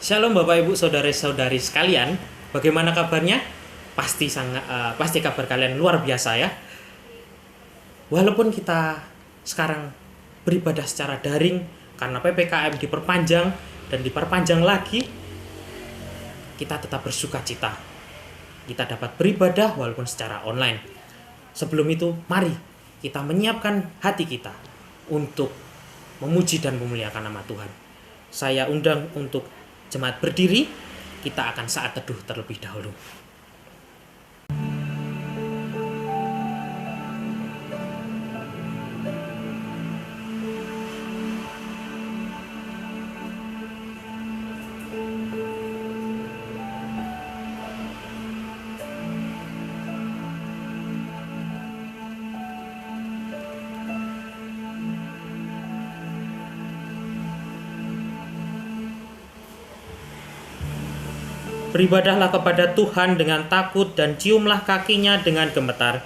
Shalom Bapak Ibu Saudara-saudari sekalian, bagaimana kabarnya? Pasti kabar kalian luar biasa ya. Walaupun kita sekarang beribadah secara daring karena PPKM diperpanjang dan diperpanjang lagi, kita tetap bersuka cita. Kita dapat beribadah walaupun secara online. Sebelum itu, mari kita menyiapkan hati kita untuk memuji dan memuliakan nama Tuhan. Saya undang untuk jemaat berdiri, kita akan saat teduh terlebih dahulu. Beribadahlah kepada Tuhan dengan takut dan ciumlah kakinya dengan gemetar,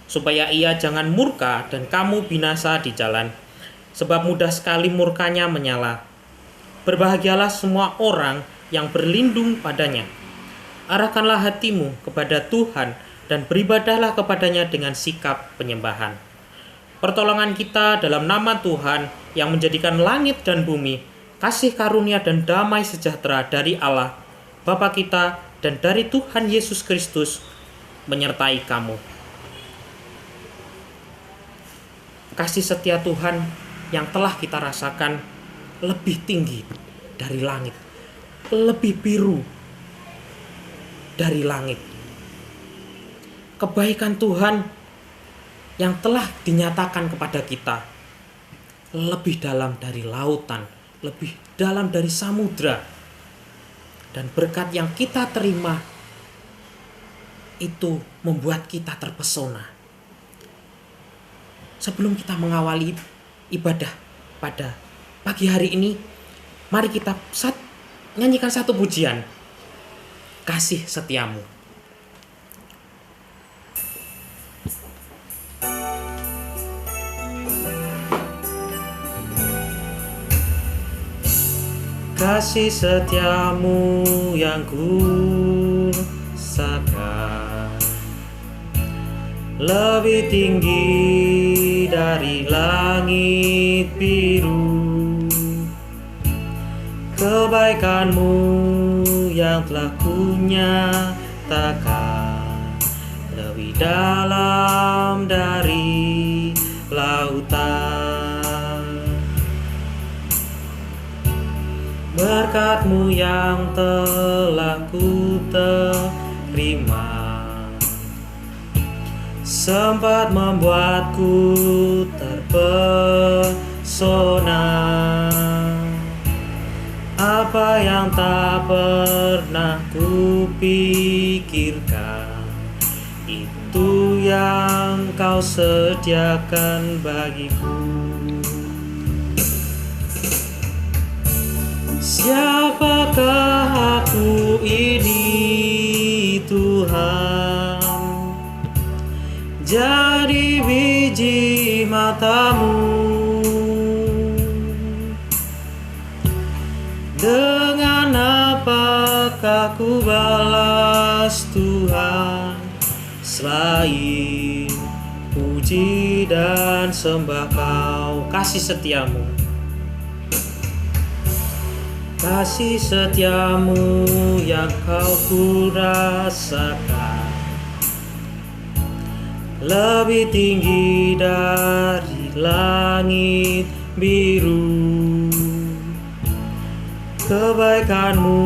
supaya ia jangan murka dan kamu binasa di jalan, sebab mudah sekali murkanya menyala. Berbahagialah semua orang yang berlindung padanya. Arahkanlah hatimu kepada Tuhan dan beribadahlah kepadanya dengan sikap penyembahan. Pertolongan kita dalam nama Tuhan yang menjadikan langit dan bumi, kasih karunia dan damai sejahtera dari Allah Bapa kita dan dari Tuhan Yesus Kristus menyertai kamu. Kasih setia Tuhan yang telah kita rasakan lebih tinggi dari langit, lebih biru dari langit. Kebaikan Tuhan yang telah dinyatakan kepada kita lebih dalam dari lautan, lebih dalam dari samudra. Dan berkat yang kita terima itu membuat kita terpesona. Sebelum kita mengawali ibadah pada pagi hari ini, mari kita nyanyikan satu pujian, Kasih Setiamu. Kasih setiamu yang ku rasakan lebih tinggi dari langit biru. Kebaikanmu yang telah ku nyatakan lebih dalam dari lautan. Berkat-Mu yang telah ku terima sempat membuatku terpesona. Apa yang tak pernah ku pikirkan, itu yang Kau sediakan bagiku. Siapakah aku ini Tuhan, jadi biji mata-Mu. Dengan apakah ku balas Tuhan, selain puji dan sembah Kau. Kasih setiamu, kasih setiamu yang Kau ku rasakan lebih tinggi dari langit biru. Kebaikan-Mu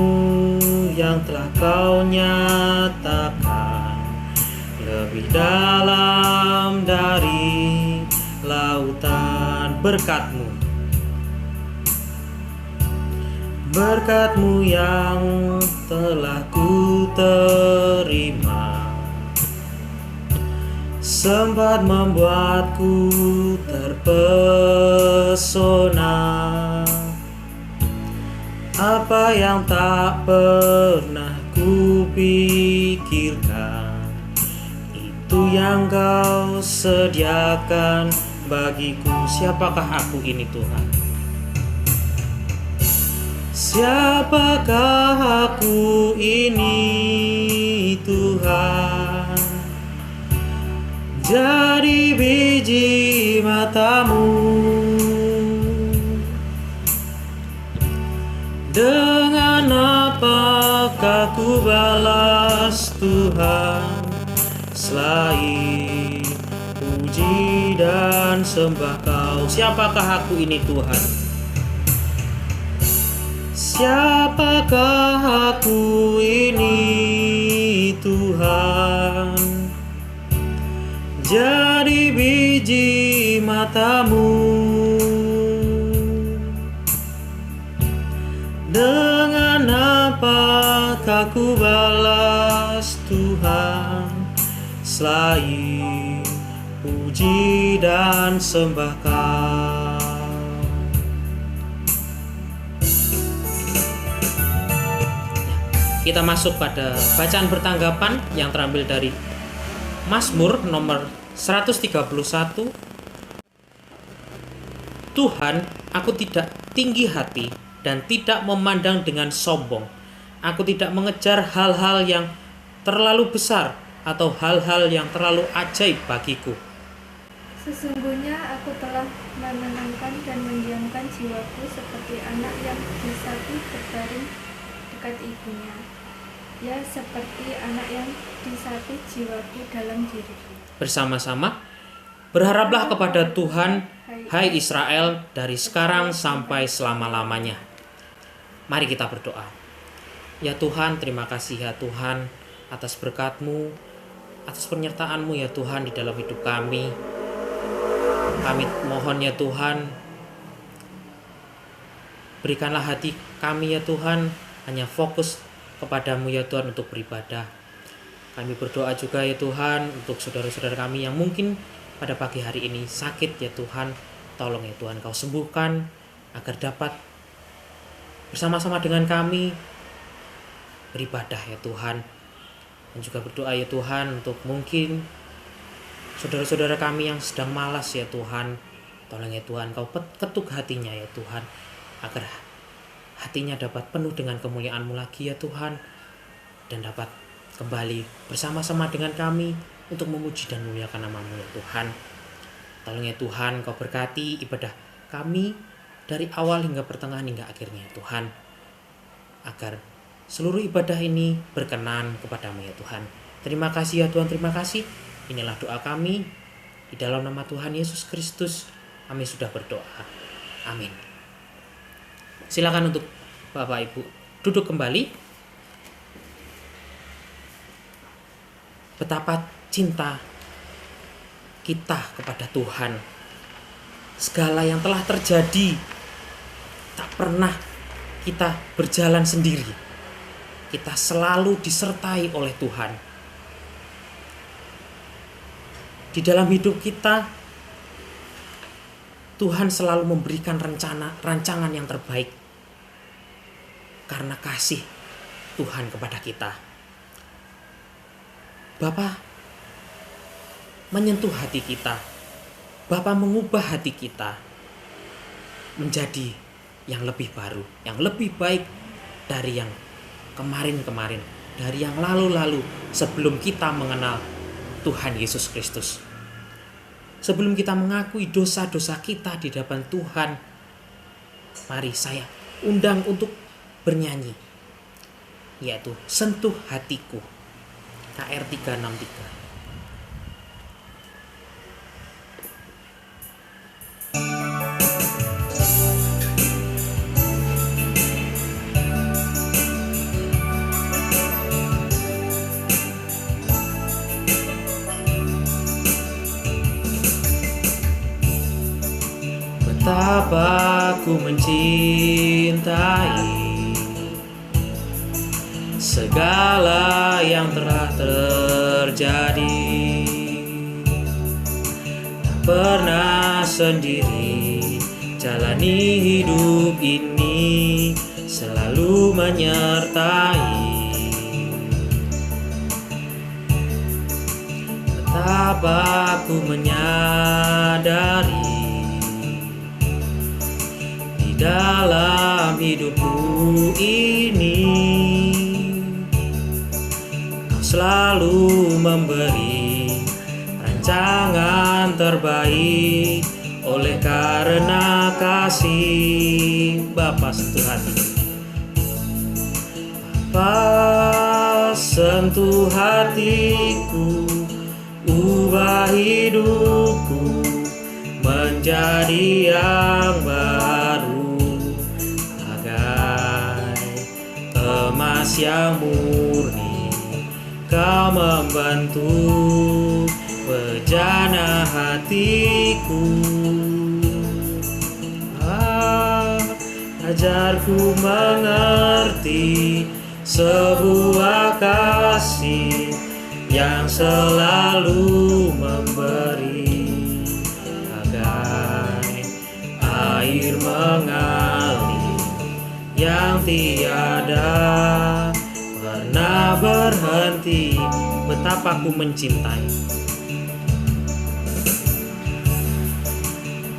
yang telah Kau nyatakan lebih dalam dari lautan. Berkat-Mu yang telah ku terima sempat membuatku terpesona. Apa yang tak pernah ku pikirkan, itu yang Kau sediakan bagiku. Siapakah aku ini Tuhan? Siapakah aku ini Tuhan? Jadi biji matamu. Dengan apakah ku balas Tuhan, selain puji dan sembah Kau? Siapakah aku ini Tuhan? Siapakah aku ini Tuhan? Jadi biji matamu. Dengan apakah ku balas Tuhan, selain puji dan sembah Kau? Kita masuk pada bacaan bertanggapan yang terambil dari Mazmur nomor 131. Tuhan, aku tidak tinggi hati dan tidak memandang dengan sombong. Aku tidak mengejar hal-hal yang terlalu besar atau hal-hal yang terlalu ajaib bagiku. Sesungguhnya aku telah menenangkan dan mendiamkan jiwaku seperti anak yang disapih berbaring dekat ibunya. Ya, seperti anak yang disapih jiwaku dalam diriku. Bersama-sama, berharaplah kepada Tuhan, hai Israel, dari sekarang sampai selama-lamanya. Mari kita berdoa. Ya Tuhan, terima kasih ya Tuhan atas berkat-Mu, atas penyertaan-Mu ya Tuhan di dalam hidup kami. Kami mohon ya Tuhan, berikanlah hati kami ya Tuhan hanya fokus kepadamu ya Tuhan untuk beribadah. Kami berdoa juga ya Tuhan untuk saudara-saudara kami yang mungkin pada pagi hari ini sakit ya Tuhan. Tolong ya Tuhan Kau sembuhkan agar dapat bersama-sama dengan kami beribadah ya Tuhan. Dan juga berdoa ya Tuhan untuk mungkin saudara-saudara kami yang sedang malas ya Tuhan. Tolong ya Tuhan Kau ketuk hatinya ya Tuhan, agar hatinya dapat penuh dengan kemuliaan-Mu lagi ya Tuhan, dan dapat kembali bersama-sama dengan kami untuk memuji dan memuliakan nama-Mu ya Tuhan. Tolong ya Tuhan Kau berkati ibadah kami dari awal hingga pertengahan hingga akhirnya ya Tuhan, agar seluruh ibadah ini berkenan kepada-Mu ya Tuhan. Terima kasih ya Tuhan, terima kasih. Inilah doa kami di dalam nama Tuhan Yesus Kristus. Kami sudah berdoa. Amin. Silakan untuk Bapak Ibu duduk kembali. Betapa cinta kita kepada Tuhan. Segala yang telah terjadi, tak pernah kita berjalan sendiri. Kita selalu disertai oleh Tuhan. Di dalam hidup kita, Tuhan selalu memberikan rancangan yang terbaik karena kasih Tuhan kepada kita. Bapa menyentuh hati kita. Bapa mengubah hati kita menjadi yang lebih baru, yang lebih baik dari yang kemarin-kemarin, dari yang lalu-lalu sebelum kita mengenal Tuhan Yesus Kristus. Sebelum kita mengakui dosa-dosa kita di hadapan Tuhan, mari saya undang untuk bernyanyi, yaitu Sentuh Hatiku, KR 363. Betapa ku mencintai segala yang telah terjadi. Tak pernah sendiri jalani hidup ini, selalu menyertai. Betapa ku menyadari dalam hidupku selalu memberi rancangan terbaik. Oleh karena kasih, Bapa sentuh hati. Bapa sentuh hatiku, ubah hidupku menjadi yang baru, bagai emas yang murni. Kau membentuk bejana hatiku. Ajarku mengerti sebuah kasih yang selalu memberi, bagai air mengalir yang tiada pernah berhenti. Betapa ku mencintai,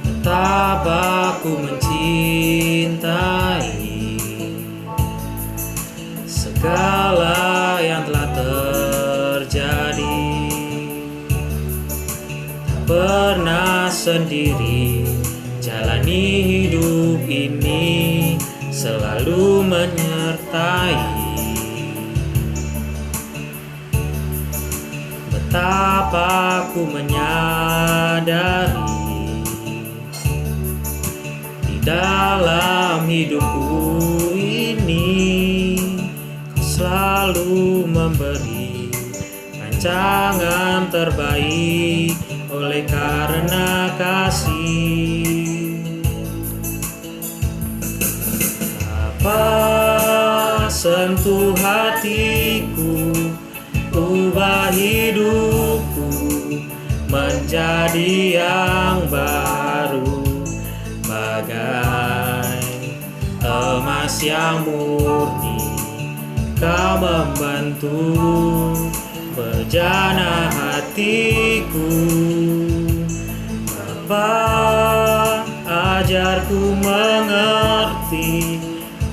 betapa ku mencintai segala yang telah terjadi. Tak pernah sendiri jalani hidup ini, selalu menyertai. Betapa ku menyadari di dalam hidupku ini Kau selalu memberi rancangan terbaik. Oleh karena kasih, Bapa sentuh hatiku, ubah hidupku menjadi yang baru, bagai emas yang murni. Kau membentuk bejana hatiku. Bapa, ajarku mengerti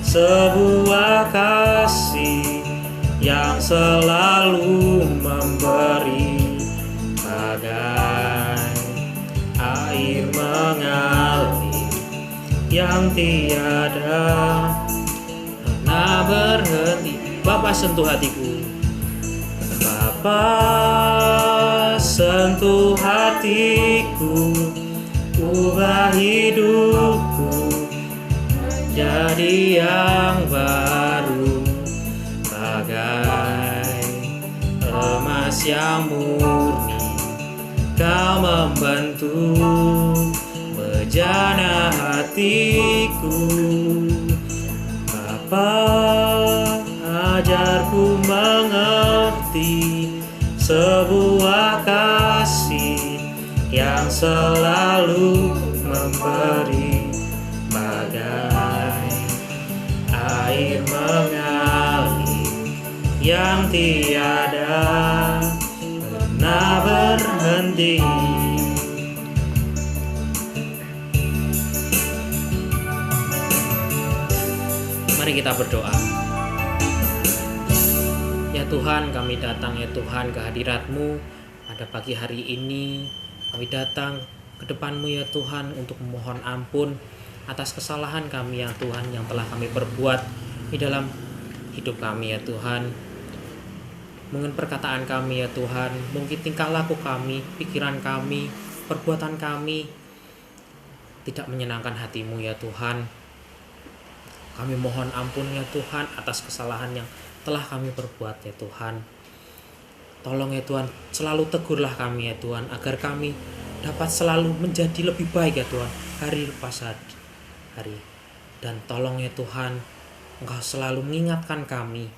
sebuah kasih yang selalu memberi, bagai air mengalir yang tiada pernah berhenti. Bapa sentuh hatiku, Bapa sentuh hatiku, ubah hidupku jadi yang baru, bagai emas yang murni. Kau membentuk bejana hatiku. Bapa, ajarku mengerti sebuah kasih yang selalu memberi, bagai air mengalir yang tiada pernah berhenti. Mari kita berdoa. Ya Tuhan, kami datang ya Tuhan ke hadirat-Mu pada pagi hari ini. Kami datang ke depan-Mu ya Tuhan untuk memohon ampun atas kesalahan kami ya Tuhan yang telah kami perbuat di dalam hidup kami ya Tuhan. Mungkin perkataan kami ya Tuhan, mungkin tingkah laku kami, pikiran kami, perbuatan kami tidak menyenangkan hati-Mu ya Tuhan. Kami mohon ampun ya Tuhan atas kesalahan yang telah kami perbuat ya Tuhan. Tolong ya Tuhan, selalu tegurlah kami ya Tuhan, agar kami dapat selalu menjadi lebih baik ya Tuhan, hari lepas hari. Dan tolong ya Tuhan, Engkau selalu mengingatkan kami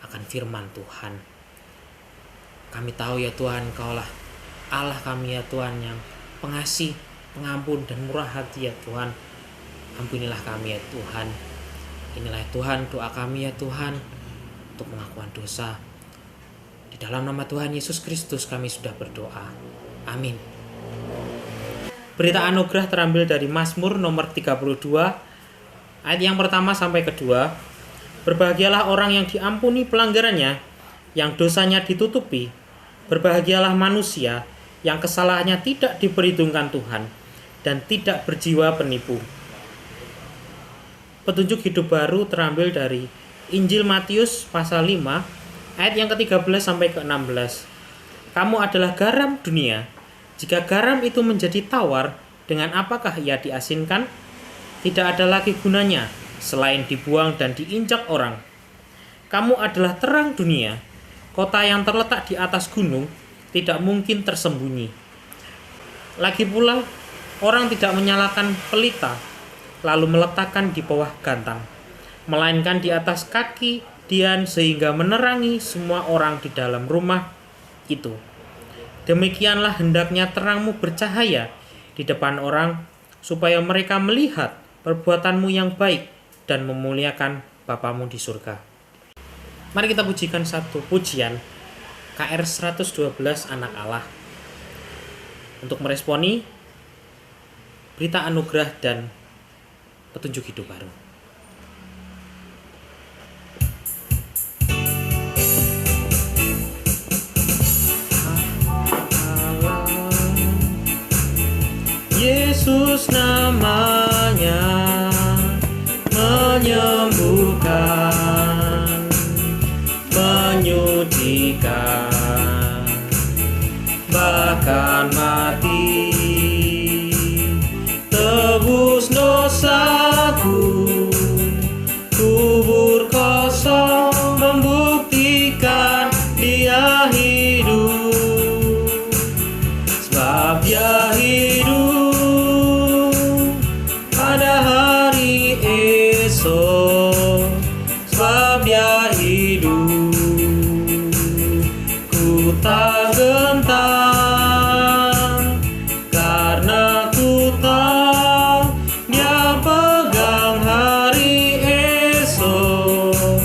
akan firman Tuhan. Kami tahu ya Tuhan, Engkaulah Allah kami ya Tuhan yang pengasih, pengampun dan murah hati ya Tuhan. Ampunilah kami ya Tuhan. Inilah ya Tuhan doa kami ya Tuhan untuk pengakuan dosa. Di dalam nama Tuhan Yesus Kristus kami sudah berdoa. Amin. Berita anugerah terambil dari Mazmur nomor 32 ayat yang pertama sampai kedua. Berbahagialah orang yang diampuni pelanggarannya yang dosanya ditutupi. Berbahagialah manusia yang kesalahannya tidak diperhitungkan Tuhan dan tidak berjiwa penipu. Petunjuk hidup baru terambil dari Injil Matius pasal 5 ayat yang ke-13 sampai ke-16. Kamu adalah garam dunia. Jika garam itu menjadi tawar, dengan apakah ia diasinkan? Tidak ada lagi gunanya selain dibuang dan diinjak orang. Kamu adalah terang dunia. Kota yang terletak di atas gunung tidak mungkin tersembunyi. Lagi pula, orang tidak menyalakan pelita lalu meletakkan di bawah gantang, melainkan di atas kaki dian sehingga menerangi semua orang di dalam rumah itu. Demikianlah hendaknya terangmu bercahaya di depan orang, supaya mereka melihat perbuatanmu yang baik dan memuliakan Bapamu di surga. Mari kita pujikan satu pujian KR 112 Anak Allah untuk meresponi berita anugerah dan petunjuk hidup baru. Yesus namanya menyembuhkan, menyucikan, bahkan mati, tebus dosaku, kubur kosong membuktikan Dia hidup, sebab Dia hidup pada hari esok, sebab Dia hidup, ku tak gentar, karena ku tahu Dia pegang hari esok.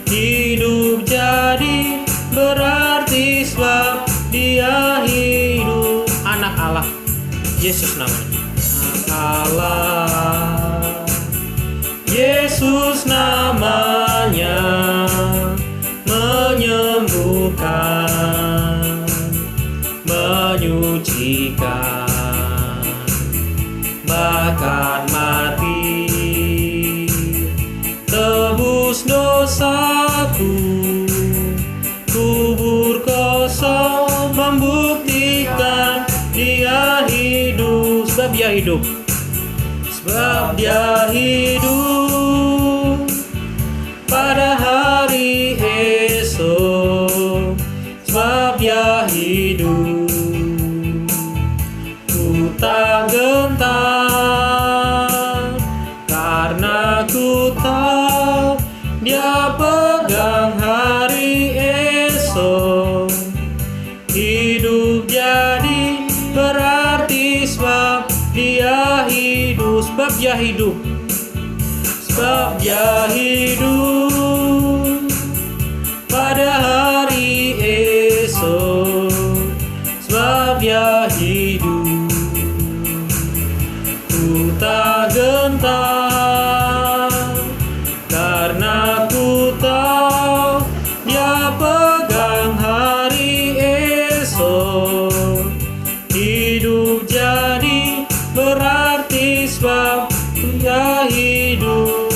Hidup jadi berarti sebab Dia hidup. Anak Allah, Yesus namanya. Allah, Yesus namanya menyembuhkan, menyucikan, bahkan mati, tebus dosaku, kubur kosong membuktikan Dia hidup, sebab Dia hidup, sebab Dia hidup pada hari esok, sebab Dia hidup, ku tak gentar, karena ku tahu Dia pegang hari esok. Hidup jadi berarti sebab Dia hidup, sebab Dia hidup, sebab Dia hidup pada hari esok, sebab Dia hidup, ku tak gentar, karena ku tahu Dia pegang hari esok. Hidup jadi berarti sebab Dia hidup.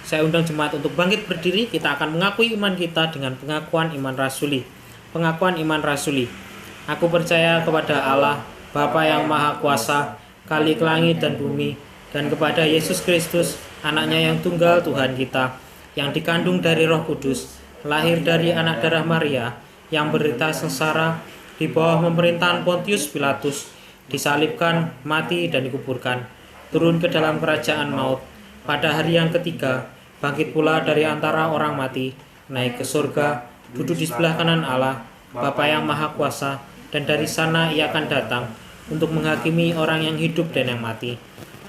Saya undang jemaat untuk bangkit berdiri. Kita akan mengakui iman kita dengan pengakuan iman rasuli. Pengakuan iman rasuli. Aku percaya kepada Allah, Bapa yang Maha Kuasa, Khalik langit dan bumi, dan kepada Yesus Kristus, anaknya yang tunggal Tuhan kita, yang dikandung dari Roh Kudus, lahir dari anak darah Maria, yang berita sengsara di bawah pemerintahan Pontius Pilatus, disalibkan, mati dan dikuburkan, turun ke dalam kerajaan maut, pada hari yang ketiga bangkit pula dari antara orang mati, naik ke surga, duduk di sebelah kanan Allah, Bapa yang Maha Kuasa, dan dari sana Ia akan datang untuk menghakimi orang yang hidup dan yang mati.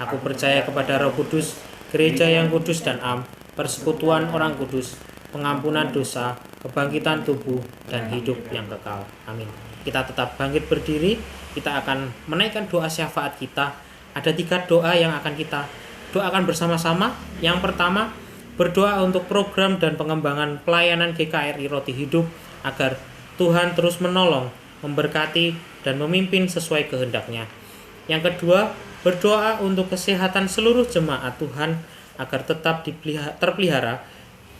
Aku percaya kepada Roh Kudus, gereja yang kudus dan am, persekutuan orang kudus, pengampunan dosa, kebangkitan tubuh, dan hidup yang kekal. Amin. Kita tetap bangkit berdiri. Kita akan menaikkan doa syafaat kita. Ada 3 doa yang akan kita doakan bersama-sama. Yang pertama, berdoa untuk program dan pengembangan pelayanan GKRI Roti Hidup agar Tuhan terus menolong, memberkati, dan memimpin sesuai kehendak-Nya. Yang kedua, berdoa untuk kesehatan seluruh jemaat Tuhan agar tetap terpelihara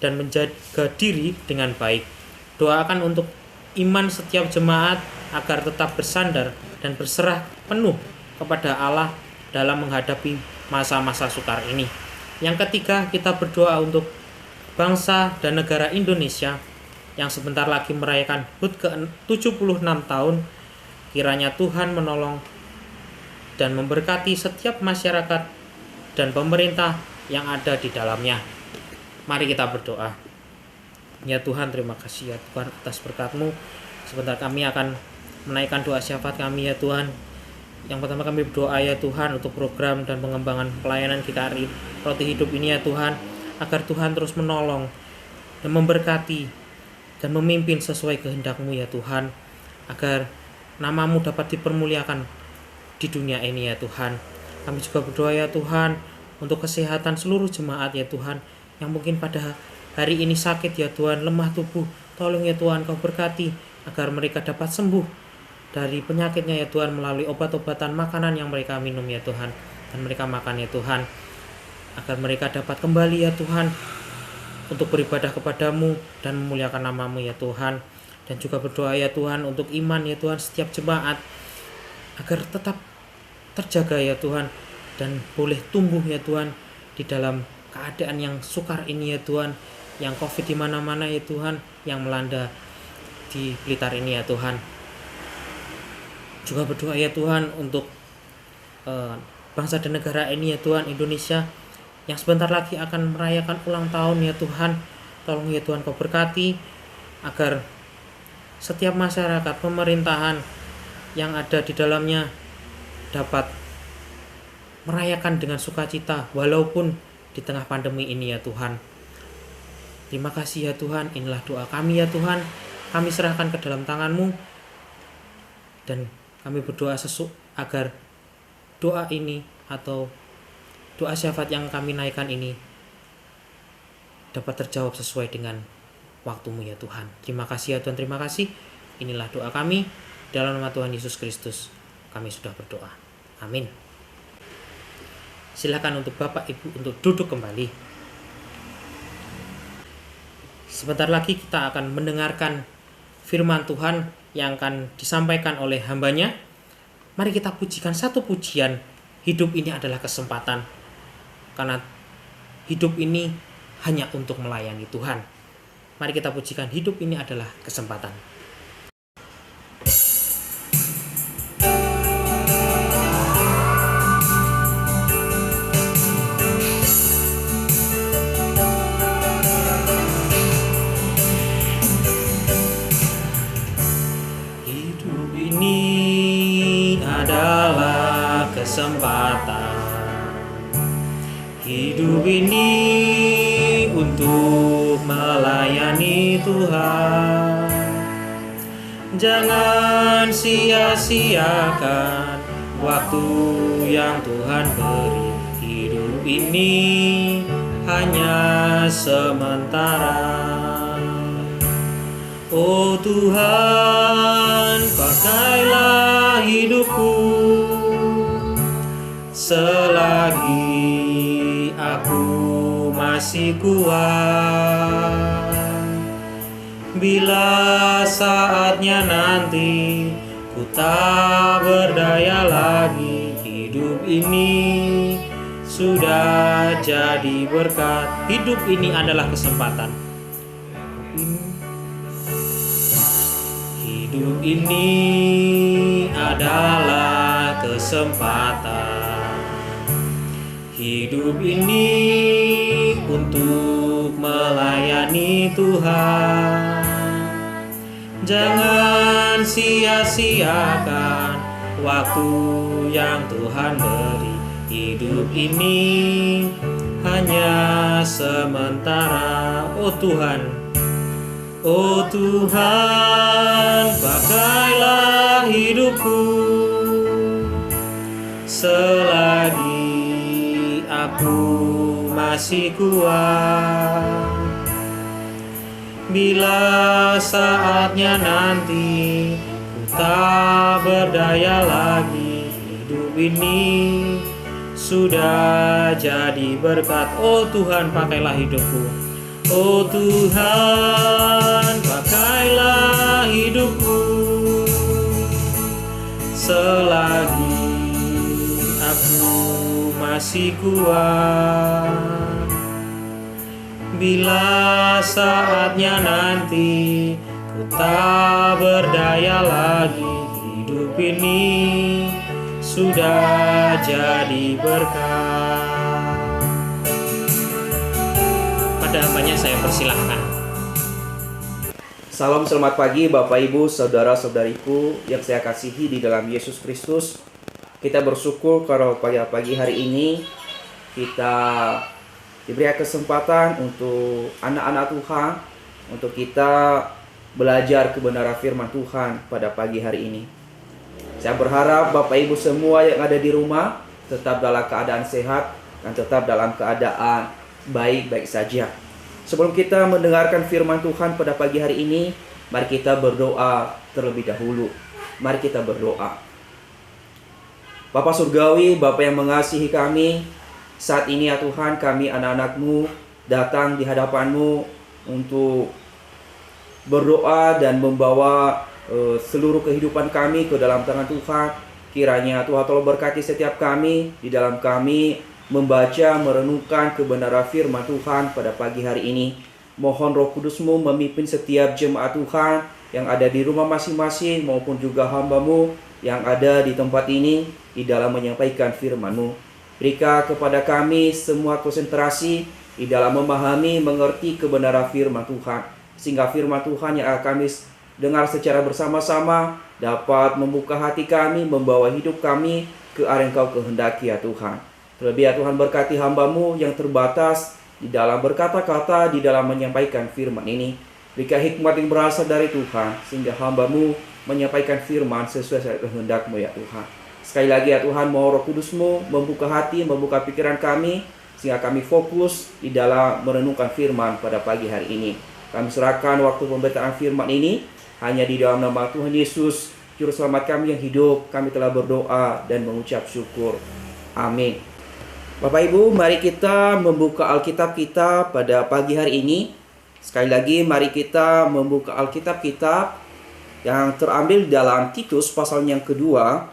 dan menjaga diri dengan baik. Doakan untuk iman setiap jemaat agar tetap bersandar dan berserah penuh kepada Allah dalam menghadapi masa-masa sukar ini. Yang ketiga, kita berdoa untuk bangsa dan negara Indonesia yang sebentar lagi merayakan HUT ke-76 tahun. Kiranya Tuhan menolong dan memberkati setiap masyarakat dan pemerintah yang ada di dalamnya. Mari kita berdoa. Ya Tuhan, terima kasih ya Tuhan atas berkat-Mu. Sebentar kami akan menaikkan doa syafaat kami ya Tuhan. Yang pertama kami berdoa ya Tuhan untuk program dan pengembangan pelayanan GKRI Roti Hidup ini ya Tuhan, agar Tuhan terus menolong dan memberkati dan memimpin sesuai kehendak-Mu ya Tuhan, agar nama-Mu dapat dipermuliakan di dunia ini ya Tuhan. Kami juga berdoa ya Tuhan untuk kesehatan seluruh jemaat ya Tuhan, yang mungkin pada hari ini sakit ya Tuhan, lemah tubuh. Tolong ya Tuhan Kau berkati agar mereka dapat sembuh dari penyakitnya ya Tuhan melalui obat-obatan makanan yang mereka minum ya Tuhan, dan mereka makan ya Tuhan, agar mereka dapat kembali ya Tuhan untuk beribadah kepadamu dan memuliakan nama-Mu ya Tuhan. Dan juga berdoa ya Tuhan untuk iman ya Tuhan setiap jemaat agar tetap terjaga ya Tuhan dan boleh tumbuh ya Tuhan di dalam keadaan yang sukar ini ya Tuhan, yang COVID di mana-mana ya Tuhan, yang melanda di Blitar ini ya Tuhan. Juga berdoa ya Tuhan untuk bangsa dan negara ini ya Tuhan, Indonesia, yang sebentar lagi akan merayakan ulang tahun ya Tuhan. Tolong ya Tuhan Kau berkati agar setiap masyarakat, pemerintahan yang ada di dalamnya dapat merayakan dengan sukacita walaupun di tengah pandemi ini ya Tuhan. Terima kasih ya Tuhan, inilah doa kami ya Tuhan. Kami serahkan ke dalam tangan-Mu, dan kami berdoa agar doa ini atau doa syafaat yang kami naikkan ini dapat terjawab sesuai dengan waktu-Mu ya Tuhan. Terima kasih ya Tuhan, terima kasih. Inilah doa kami, dalam nama Tuhan Yesus Kristus kami sudah berdoa. Amin. Silakan untuk Bapak Ibu untuk duduk kembali. Sebentar lagi kita akan mendengarkan firman Tuhan yang akan disampaikan oleh hamba-Nya. Mari kita pujikan satu pujian, hidup ini adalah kesempatan. Karena hidup ini hanya untuk melayani Tuhan. Mari kita pujikan, hidup ini adalah kesempatan. Kesempatan hidup ini untuk melayani Tuhan. Jangan sia-siakan waktu yang Tuhan beri. Hidup ini hanya sementara. Oh Tuhan, pakailah hidupku selagi aku masih kuat. Bila saatnya nanti ku tak berdaya lagi, hidup ini sudah jadi berkat. Hidup ini adalah kesempatan. Hidup ini adalah kesempatan. Hidup ini untuk melayani Tuhan. Jangan sia-siakan waktu yang Tuhan beri. Hidup ini hanya sementara. Oh Tuhan, oh Tuhan, pakailah hidupku selagi aku aku masih kuat. Bila saatnya nanti ku tak berdaya lagi, hidup ini sudah jadi berkat. Oh Tuhan, pakailah hidupku. Oh Tuhan, pakailah hidupku selagi aku masih kuat. Bila saatnya nanti ku tak berdaya lagi, hidup ini sudah jadi berkat. Pada hambanya saya persilahkan. Salam selamat pagi Bapak Ibu, saudara-saudariku yang saya kasihi di dalam Yesus Kristus. Kita bersyukur kalau pagi hari ini kita diberi kesempatan untuk anak-anak Tuhan, untuk kita belajar kebenaran firman Tuhan pada pagi hari ini. Saya berharap Bapak Ibu semua yang ada di rumah tetap dalam keadaan sehat dan tetap dalam keadaan baik-baik saja. Sebelum kita mendengarkan firman Tuhan pada pagi hari ini, mari kita berdoa terlebih dahulu. Mari kita berdoa. Bapa Surgawi, Bapa yang mengasihi kami, saat ini ya Tuhan, kami anak-anak-Mu datang di hadapan-Mu untuk berdoa dan membawa seluruh kehidupan kami ke dalam tangan Tuhan. Kiranya Tuhan tolong berkati setiap kami, di dalam kami membaca, merenungkan kebenaran firman Tuhan pada pagi hari ini. Mohon Roh Kudus-Mu memimpin setiap jemaat Tuhan yang ada di rumah masing-masing maupun juga hamba-Mu yang ada di tempat ini di dalam menyampaikan firman-Mu. Berikan kepada kami semua konsentrasi di dalam memahami, mengerti kebenaran firman Tuhan, sehingga firman Tuhan yang akan kami dengar secara bersama-sama dapat membuka hati kami, membawa hidup kami ke arah yang Kau kehendaki ya Tuhan. Terlebih ya Tuhan, berkati hamba-Mu yang terbatas di dalam berkata-kata, di dalam menyampaikan firman ini. Berikan hikmat yang berasal dari Tuhan, sehingga hamba-Mu menyampaikan firman sesuai kehendak-Mu ya Tuhan. Sekali lagi ya Tuhan, mohon Roh Kudus-Mu membuka hati, membuka pikiran kami, sehingga kami fokus di dalam merenungkan firman pada pagi hari ini. Kami serahkan waktu pemberitaan firman ini hanya di dalam nama Tuhan Yesus, Juru Selamat kami yang hidup. Kami telah berdoa dan mengucap syukur. Amin. Bapak Ibu, mari kita membuka Alkitab kita pada pagi hari ini. Sekali lagi, mari kita membuka Alkitab kita yang terambil dalam Titus pasal yang kedua,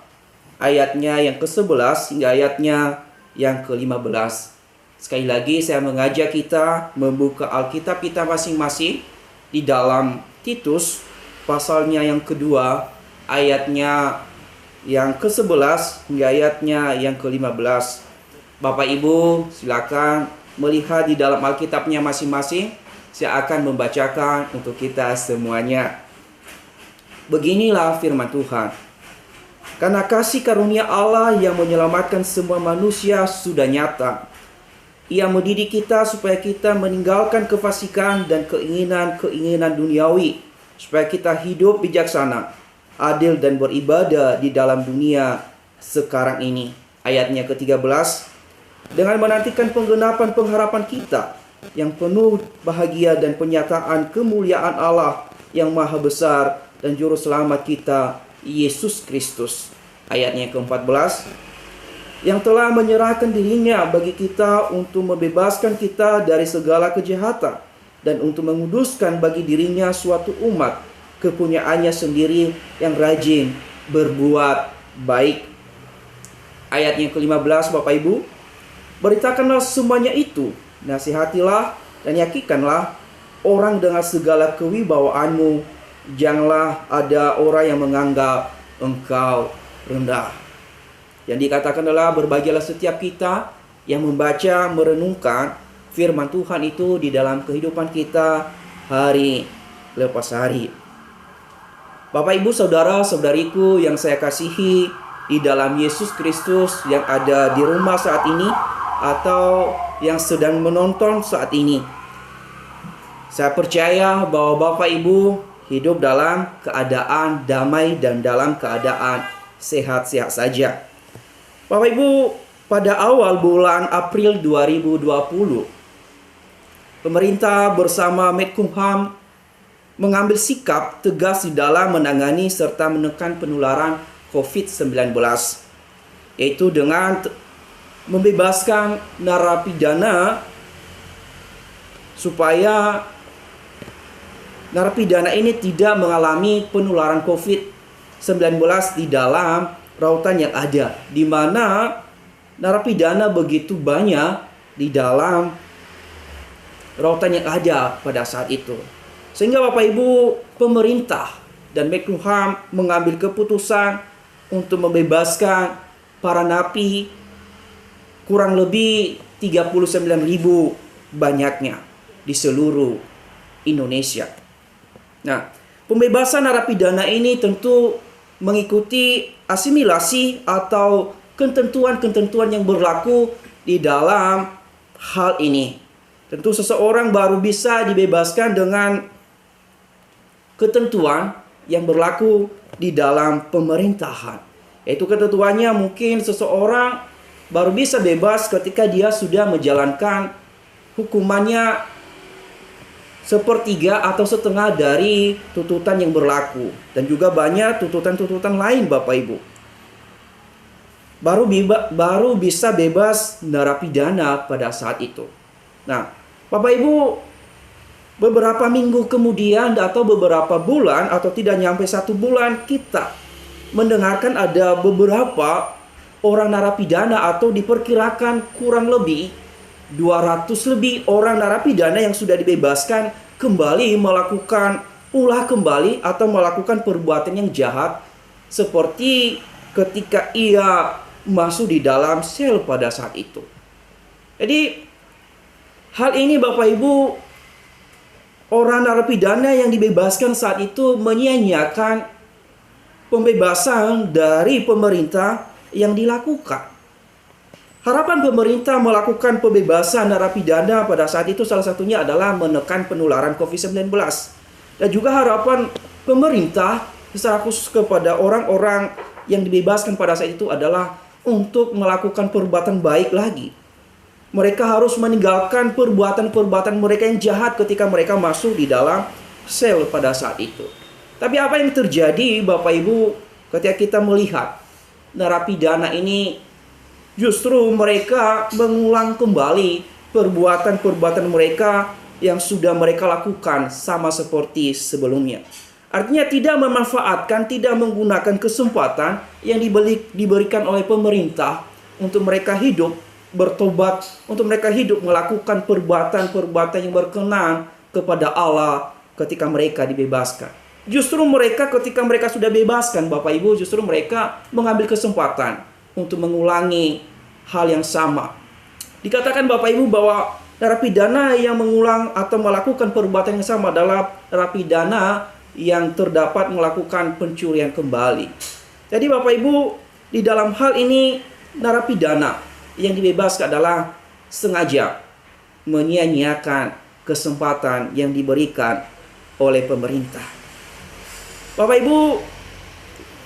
ayatnya yang ke-11 hingga ayatnya yang ke-15. Sekali lagi saya mengajak kita membuka Alkitab kita masing-masing di dalam Titus pasalnya yang kedua, ayatnya yang ke-11 hingga ayatnya yang ke-15. Bapak Ibu silakan melihat di dalam Alkitabnya masing-masing. Saya akan membacakan untuk kita semuanya. Beginilah firman Tuhan. Karena kasih karunia Allah yang menyelamatkan semua manusia sudah nyata. Ia mendidik kita supaya kita meninggalkan kefasikan dan keinginan-keinginan duniawi, supaya kita hidup bijaksana, adil dan beribadah di dalam dunia sekarang ini. Ayatnya ke-13. Dengan menantikan penggenapan pengharapan kita yang penuh bahagia dan penyataan kemuliaan Allah yang maha besar dan juru selamat kita, Yesus Kristus. Ayatnya ke-14, yang telah menyerahkan dirinya bagi kita untuk membebaskan kita dari segala kejahatan dan untuk menguduskan bagi dirinya suatu umat kepunyaannya sendiri yang rajin berbuat baik. Ayatnya ke-15, Bapak Ibu, beritakanlah semuanya itu, nasihatilah dan yakinkanlah orang dengan segala kewibawaanmu. Janganlah ada orang yang menganggap engkau rendah. Yang dikatakan adalah berbahagialah setiap kita yang membaca, merenungkan firman Tuhan itu di dalam kehidupan kita hari lepas hari. Bapak Ibu saudara-saudariku yang saya kasihi di dalam Yesus Kristus yang ada di rumah saat ini atau yang sedang menonton saat ini. Saya percaya bahwa Bapak Ibu hidup dalam keadaan damai dan dalam keadaan sehat-sehat saja. Bapak Ibu, pada awal bulan April 2020, pemerintah bersama Menkumham mengambil sikap tegas di dalam menangani serta menekan penularan COVID-19, yaitu dengan membebaskan narapidana supaya narapidana ini tidak mengalami penularan COVID-19 di dalam rautan yang ada, di mana narapidana begitu banyak di dalam rautan yang ada pada saat itu. Sehingga Bapak Ibu, pemerintah dan Menkumham mengambil keputusan untuk membebaskan para napi kurang lebih 39.000 banyaknya di seluruh Indonesia. Nah, pembebasan narapidana ini tentu mengikuti asimilasi atau ketentuan-ketentuan yang berlaku di dalam hal ini. Tentu seseorang baru bisa dibebaskan dengan ketentuan yang berlaku di dalam pemerintahan. Yaitu ketentuannya mungkin seseorang baru bisa bebas ketika dia sudah menjalankan hukumannya sepertiga atau setengah dari tuntutan yang berlaku. Dan juga banyak tuntutan-tuntutan lain Bapak Ibu. Baru bisa bebas narapidana pada saat itu. Nah, Bapak Ibu, beberapa minggu kemudian atau beberapa bulan atau tidak nyampe 1 bulan, kita mendengarkan ada beberapa orang narapidana atau diperkirakan kurang lebih 200 lebih orang narapidana yang sudah dibebaskan kembali melakukan ulah kembali atau melakukan perbuatan yang jahat seperti ketika ia masuk di dalam sel pada saat itu. Jadi hal ini Bapak Ibu, orang narapidana yang dibebaskan saat itu menyia-nyiakan pembebasan dari pemerintah yang dilakukan. Harapan pemerintah melakukan pembebasan narapidana pada saat itu salah satunya adalah menekan penularan COVID-19. Dan juga harapan pemerintah secara khusus kepada orang-orang yang dibebaskan pada saat itu adalah untuk melakukan perbuatan baik lagi. Mereka harus meninggalkan perbuatan-perbuatan mereka yang jahat ketika mereka masuk di dalam sel pada saat itu. Tapi apa yang terjadi Bapak Ibu ketika kita melihat narapidana ini justru mereka mengulang kembali perbuatan-perbuatan mereka yang sudah mereka lakukan sama seperti sebelumnya. Artinya tidak memanfaatkan, tidak menggunakan kesempatan yang diberikan oleh pemerintah untuk mereka hidup bertobat, untuk mereka hidup melakukan perbuatan-perbuatan yang berkenan kepada Allah ketika mereka dibebaskan. Justru mereka ketika mereka sudah bebaskan Bapak Ibu, justru mereka mengambil kesempatan untuk mengulangi hal yang sama. Dikatakan Bapak Ibu bahwa narapidana yang mengulang atau melakukan perbuatan yang sama adalah narapidana yang terdapat melakukan pencurian kembali. Jadi Bapak Ibu, di dalam hal ini narapidana yang dibebaskan adalah sengaja menyia-nyiakan kesempatan yang diberikan oleh pemerintah. Bapak Ibu,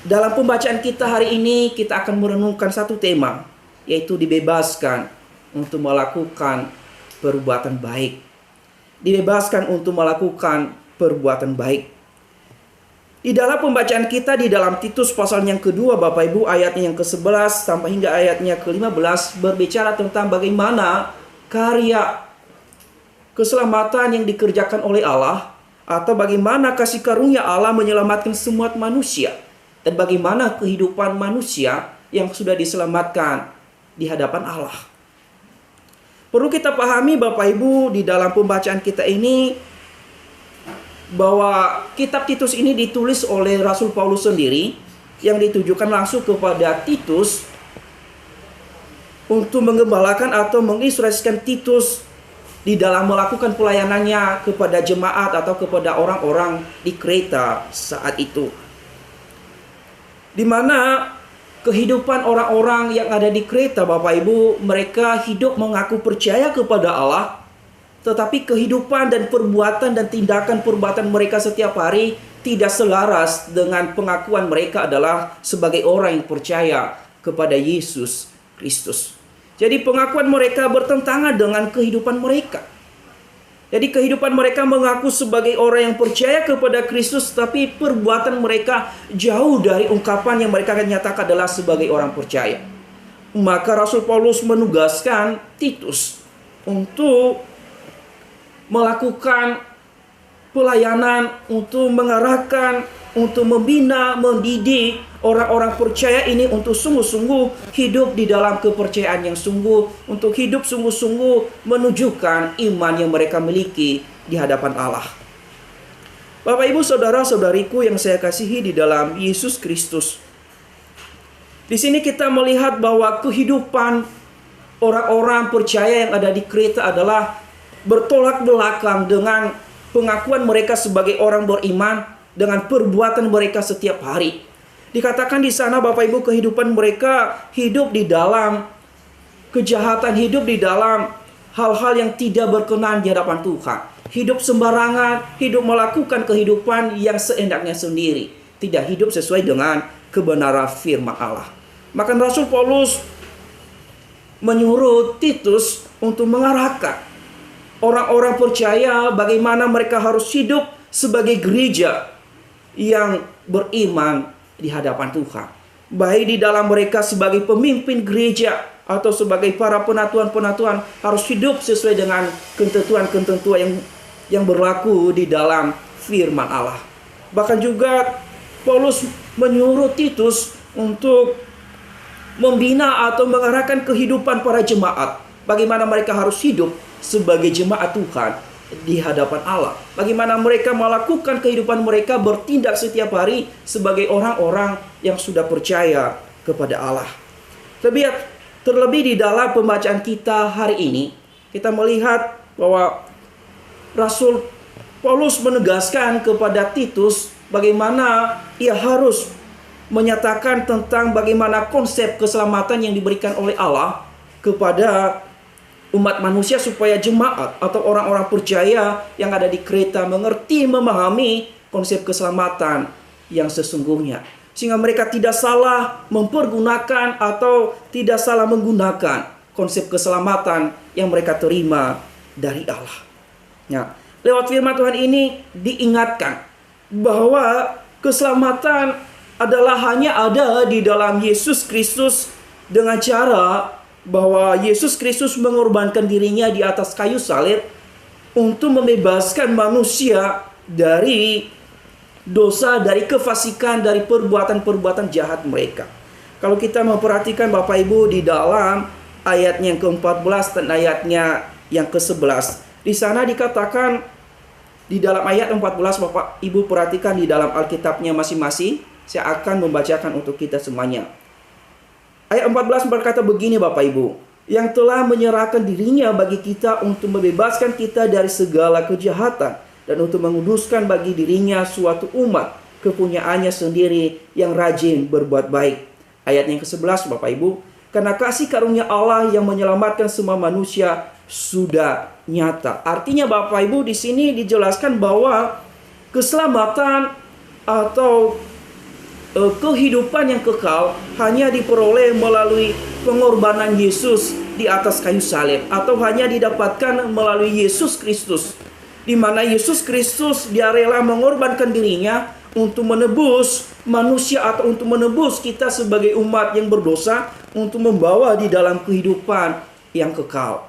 dalam pembacaan kita hari ini kita akan merenungkan satu tema, yaitu dibebaskan untuk melakukan perbuatan baik. Dibebaskan untuk melakukan perbuatan baik. Di dalam pembacaan kita di dalam Titus pasal yang kedua Bapak Ibu, ayatnya yang ke-11 sampai hingga ayatnya ke-15 berbicara tentang bagaimana karya keselamatan yang dikerjakan oleh Allah, atau bagaimana kasih karunia Allah menyelamatkan semua manusia, dan bagaimana kehidupan manusia yang sudah diselamatkan di hadapan Allah. Perlu kita pahami Bapak Ibu di dalam pembacaan kita ini bahwa kitab Titus ini ditulis oleh Rasul Paulus sendiri yang ditujukan langsung kepada Titus untuk menggembalakan atau menginstruksikan Titus di dalam melakukan pelayanannya kepada jemaat atau kepada orang-orang di Kreta saat itu. Di mana kehidupan orang-orang yang ada di Kreta Bapak Ibu, mereka hidup mengaku percaya kepada Allah, tetapi kehidupan dan perbuatan dan tindakan perbuatan mereka setiap hari tidak selaras dengan pengakuan mereka adalah sebagai orang yang percaya kepada Yesus Kristus. Jadi pengakuan mereka bertentangan dengan kehidupan mereka. Jadi kehidupan mereka mengaku sebagai orang yang percaya kepada Kristus, tapi perbuatan mereka jauh dari ungkapan yang mereka nyatakan adalah sebagai orang percaya. Maka Rasul Paulus menugaskan Titus untuk melakukan pelayanan, untuk mengarahkan, untuk membina, mendidik orang-orang percaya ini untuk sungguh-sungguh hidup di dalam kepercayaan yang sungguh, untuk hidup sungguh-sungguh menunjukkan iman yang mereka miliki di hadapan Allah. Bapak, Ibu, saudara-saudariku yang saya kasihi di dalam Yesus Kristus, di sini kita melihat bahwa kehidupan orang-orang percaya yang ada di Kreta adalah bertolak belakang dengan pengakuan mereka sebagai orang beriman dengan perbuatan mereka setiap hari. Dikatakan di sana, Bapak Ibu, kehidupan mereka hidup di dalam kejahatan, hidup di dalam hal-hal yang tidak berkenan di hadapan Tuhan. Hidup sembarangan, hidup melakukan kehidupan yang seenaknya sendiri, tidak hidup sesuai dengan kebenaran firman Allah. Maka Rasul Paulus menyuruh Titus untuk mengarahkan orang-orang percaya bagaimana mereka harus hidup sebagai gereja yang beriman di hadapan Tuhan. Baik di dalam mereka sebagai pemimpin gereja atau sebagai para penatuan-penatuan harus hidup sesuai dengan ketentuan-ketentuan yang berlaku di dalam firman Allah. Bahkan juga Paulus menyuruh Titus untuk membina atau mengarahkan kehidupan para jemaat. Bagaimana mereka harus hidup sebagai jemaat Tuhan di hadapan Allah. Bagaimana mereka melakukan kehidupan mereka, bertindak setiap hari sebagai orang-orang yang sudah percaya kepada Allah. Terlebih di dalam pembacaan kita hari ini, kita melihat bahwa Rasul Paulus menegaskan kepada Titus bagaimana ia harus menyatakan tentang bagaimana konsep keselamatan yang diberikan oleh Allah kepada umat manusia, supaya jemaat atau orang-orang percaya yang ada di Kreta mengerti, memahami konsep keselamatan yang sesungguhnya, sehingga mereka tidak salah mempergunakan atau tidak salah menggunakan konsep keselamatan yang mereka terima dari Allah. Ya, lewat firman Tuhan ini diingatkan bahwa keselamatan adalah hanya ada di dalam Yesus Kristus, dengan cara bahwa Yesus Kristus mengorbankan dirinya di atas kayu salib untuk membebaskan manusia dari dosa, dari kefasikan, dari perbuatan-perbuatan jahat mereka. Kalau kita memperhatikan Bapak Ibu di dalam ayatnya yang ke-14 dan ayatnya yang ke-11, di sana dikatakan, di dalam ayat 14, Bapak Ibu perhatikan di dalam Alkitabnya masing-masing. Saya akan membacakan untuk kita semuanya. Ayat 14 berkata begini, Bapak Ibu, yang telah menyerahkan dirinya bagi kita untuk membebaskan kita dari segala kejahatan dan untuk menguduskan bagi dirinya suatu umat kepunyaannya sendiri yang rajin berbuat baik. Ayat yang ke-11, Bapak Ibu, karena kasih karunia Allah yang menyelamatkan semua manusia sudah nyata. Artinya Bapak Ibu, di sini dijelaskan bahwa keselamatan atau kehidupan yang kekal hanya diperoleh melalui pengorbanan Yesus di atas kayu salib, atau hanya didapatkan melalui Yesus Kristus, di mana Yesus Kristus dia rela mengorbankan dirinya untuk menebus manusia atau untuk menebus kita sebagai umat yang berdosa, untuk membawa di dalam kehidupan yang kekal.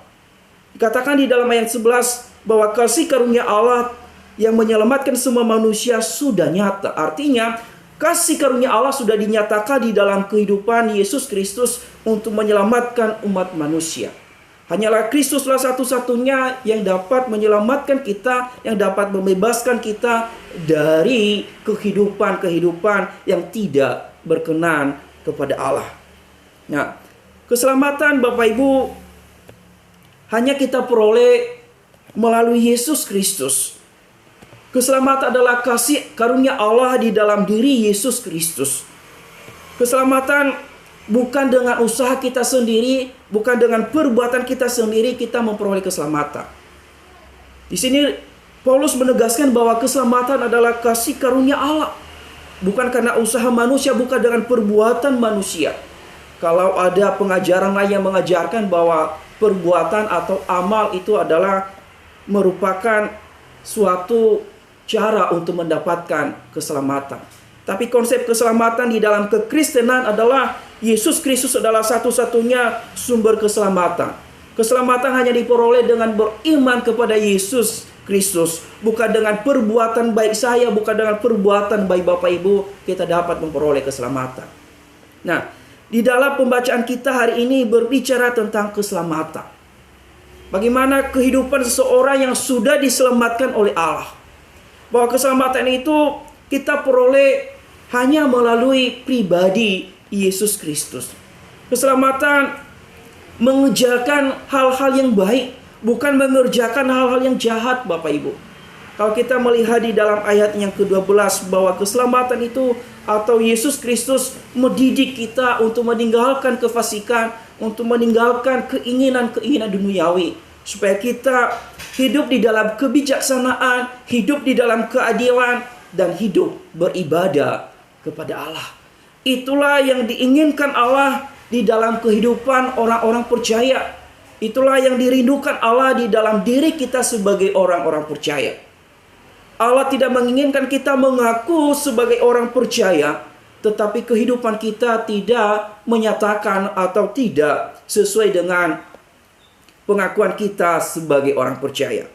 Dikatakan di dalam ayat 11 bahwa kasih karunia Allah yang menyelamatkan semua manusia sudah nyata. Artinya kasih karunia Allah sudah dinyatakan di dalam kehidupan Yesus Kristus untuk menyelamatkan umat manusia. Hanyalah Kristuslah satu-satunya yang dapat menyelamatkan kita, yang dapat membebaskan kita dari kehidupan-kehidupan yang tidak berkenan kepada Allah. Nah, keselamatan Bapak Ibu hanya kita peroleh melalui Yesus Kristus. Keselamatan adalah kasih karunia Allah di dalam diri Yesus Kristus. Keselamatan bukan dengan usaha kita sendiri, bukan dengan perbuatan kita sendiri kita memperoleh keselamatan. Di sini Paulus menegaskan bahwa keselamatan adalah kasih karunia Allah, bukan karena usaha manusia, bukan dengan perbuatan manusia. Kalau ada pengajaran lain yang mengajarkan bahwa perbuatan atau amal itu adalah merupakan suatu cara untuk mendapatkan keselamatan. Tapi konsep keselamatan di dalam kekristenan adalah Yesus Kristus adalah satu-satunya sumber keselamatan. Keselamatan hanya diperoleh dengan beriman kepada Yesus Kristus. Bukan dengan perbuatan baik saya, bukan dengan perbuatan baik Bapak Ibu, kita dapat memperoleh keselamatan. Nah, di dalam pembacaan kita hari ini berbicara tentang keselamatan. Bagaimana kehidupan seseorang yang sudah diselamatkan oleh Allah. Bahwa keselamatan itu kita peroleh hanya melalui pribadi Yesus Kristus. Keselamatan mengerjakan hal-hal yang baik, bukan mengerjakan hal-hal yang jahat Bapak Ibu. Kalau kita melihat di dalam ayat yang ke-12 bahwa keselamatan itu atau Yesus Kristus mendidik kita untuk meninggalkan kefasikan, untuk meninggalkan keinginan-keinginan duniawi, supaya kita hidup di dalam kebijaksanaan, hidup di dalam keadilan, dan hidup beribadah kepada Allah. Itulah yang diinginkan Allah di dalam kehidupan orang-orang percaya. Itulah yang dirindukan Allah di dalam diri kita sebagai orang-orang percaya. Allah tidak menginginkan kita mengaku sebagai orang percaya, tetapi kehidupan kita tidak menyatakan atau tidak sesuai dengan pengakuan kita sebagai orang percaya.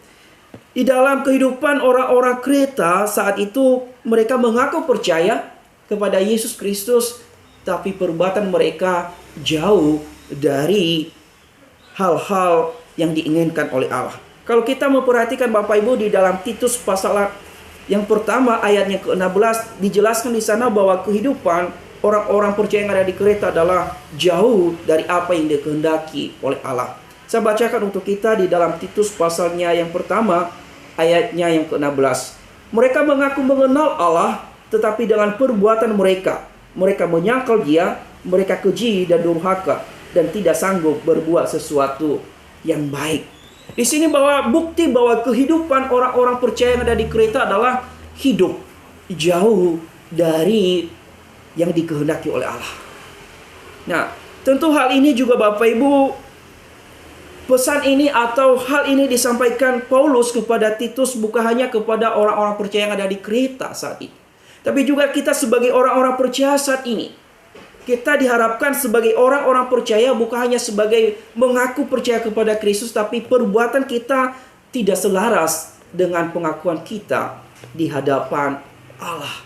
Di dalam kehidupan orang-orang Kreta saat itu, mereka mengaku percaya kepada Yesus Kristus, tapi perbuatan mereka jauh dari hal-hal yang diinginkan oleh Allah. Kalau kita memperhatikan Bapak Ibu di dalam Titus pasal yang pertama ayatnya ke-16 dijelaskan di sana bahwa kehidupan orang-orang percaya yang ada di Kreta adalah jauh dari apa yang dikehendaki oleh Allah. Saya bacakan untuk kita di dalam Titus pasalnya yang pertama ayatnya yang ke-16. Mereka mengaku mengenal Allah, tetapi dengan perbuatan mereka menyangkal Dia, mereka keji dan durhaka dan tidak sanggup berbuat sesuatu yang baik. Di sini bahwa bukti bahwa kehidupan orang-orang percaya yang ada di Kreta adalah hidup jauh dari yang dikehendaki oleh Allah. Nah, tentu hal ini juga Bapak Ibu, pesan ini atau hal ini disampaikan Paulus kepada Titus bukan hanya kepada orang-orang percaya yang ada di Kreta saat ini, tapi juga kita sebagai orang-orang percaya saat ini. Kita diharapkan sebagai orang-orang percaya bukan hanya sebagai mengaku percaya kepada Kristus, tapi perbuatan kita tidak selaras dengan pengakuan kita di hadapan Allah.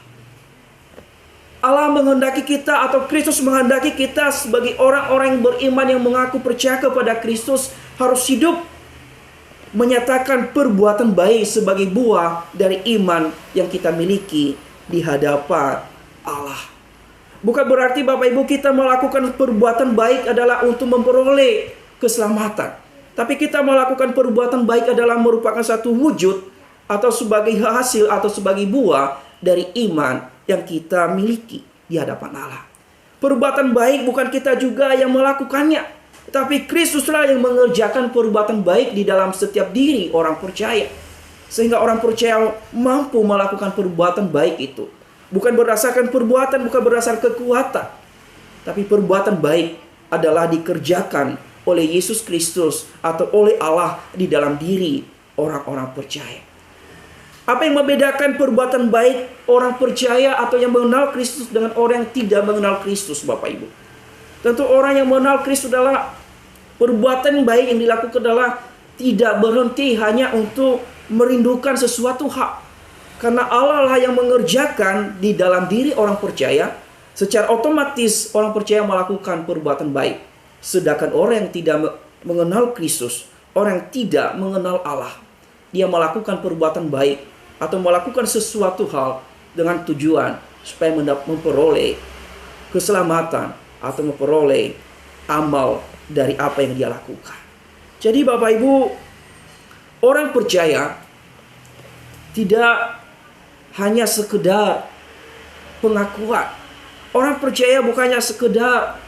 Allah menghendaki kita atau Kristus menghendaki kita sebagai orang-orang yang beriman yang mengaku percaya kepada Kristus harus hidup menyatakan perbuatan baik sebagai buah dari iman yang kita miliki di hadapan Allah. Bukan berarti Bapak Ibu kita melakukan perbuatan baik adalah untuk memperoleh keselamatan. Tapi kita melakukan perbuatan baik adalah merupakan satu wujud atau sebagai hasil atau sebagai buah dari iman yang kita miliki di hadapan Allah. Perbuatan baik bukan kita juga yang melakukannya, tapi Kristuslah yang mengerjakan perbuatan baik di dalam setiap diri orang percaya. Sehingga orang percaya mampu melakukan perbuatan baik itu. Bukan berdasarkan perbuatan, bukan berdasarkan kekuatan. Tapi perbuatan baik adalah dikerjakan oleh Yesus Kristus atau oleh Allah di dalam diri orang-orang percaya. Apa yang membedakan perbuatan baik orang percaya atau yang mengenal Kristus dengan orang yang tidak mengenal Kristus, Bapak Ibu? Tentu orang yang mengenal Kristus adalah perbuatan baik yang dilakukan adalah tidak berhenti hanya untuk merindukan sesuatu hak. Karena Allah lah yang mengerjakan di dalam diri orang percaya, secara otomatis orang percaya melakukan perbuatan baik. Sedangkan orang yang tidak mengenal Kristus, orang yang tidak mengenal Allah, dia melakukan perbuatan baik atau melakukan sesuatu hal dengan tujuan supaya memperoleh keselamatan atau memperoleh amal dari apa yang dia lakukan. Jadi Bapak Ibu, orang percaya tidak hanya sekedar pengakuan. Orang percaya bukannya sekedar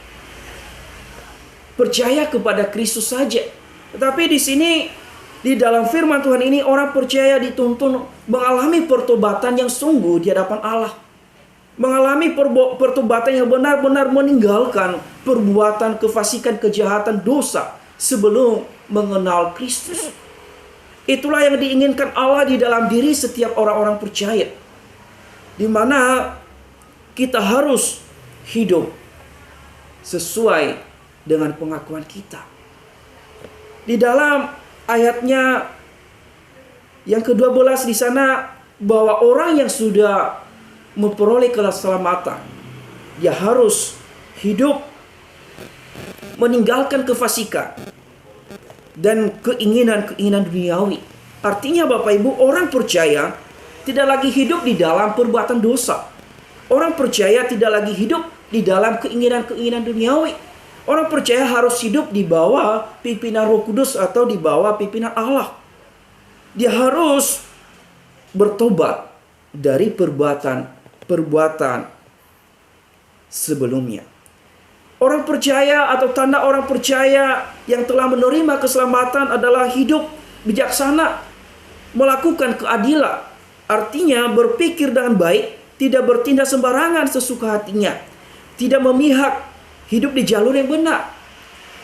percaya kepada Kristus saja. Tetapi di sini di dalam firman Tuhan ini orang percaya dituntun mengalami pertobatan yang sungguh di hadapan Allah. mengalami pertobatan yang benar-benar meninggalkan perbuatan kefasikan, kejahatan, dosa sebelum mengenal Kristus. Itulah yang diinginkan Allah di dalam diri setiap orang-orang percaya, di mana kita harus hidup sesuai dengan pengakuan kita. Di dalam ayatnya yang ke-12 di sana, bahwa orang yang sudah memperoleh keselamatan, dia harus hidup meninggalkan kefasikan dan keinginan-keinginan duniawi. Artinya Bapak Ibu, orang percaya tidak lagi hidup di dalam perbuatan dosa. Orang percaya tidak lagi hidup di dalam keinginan-keinginan duniawi. Orang percaya harus hidup di bawah pimpinan Roh Kudus atau di bawah pimpinan Allah. Dia harus bertobat dari perbuatan sebelumnya. Orang percaya atau tanda orang percaya yang telah menerima keselamatan adalah hidup bijaksana, melakukan keadilan. Artinya berpikir dengan baik, tidak bertindak sembarangan sesuka hatinya, tidak memihak, hidup di jalur yang benar.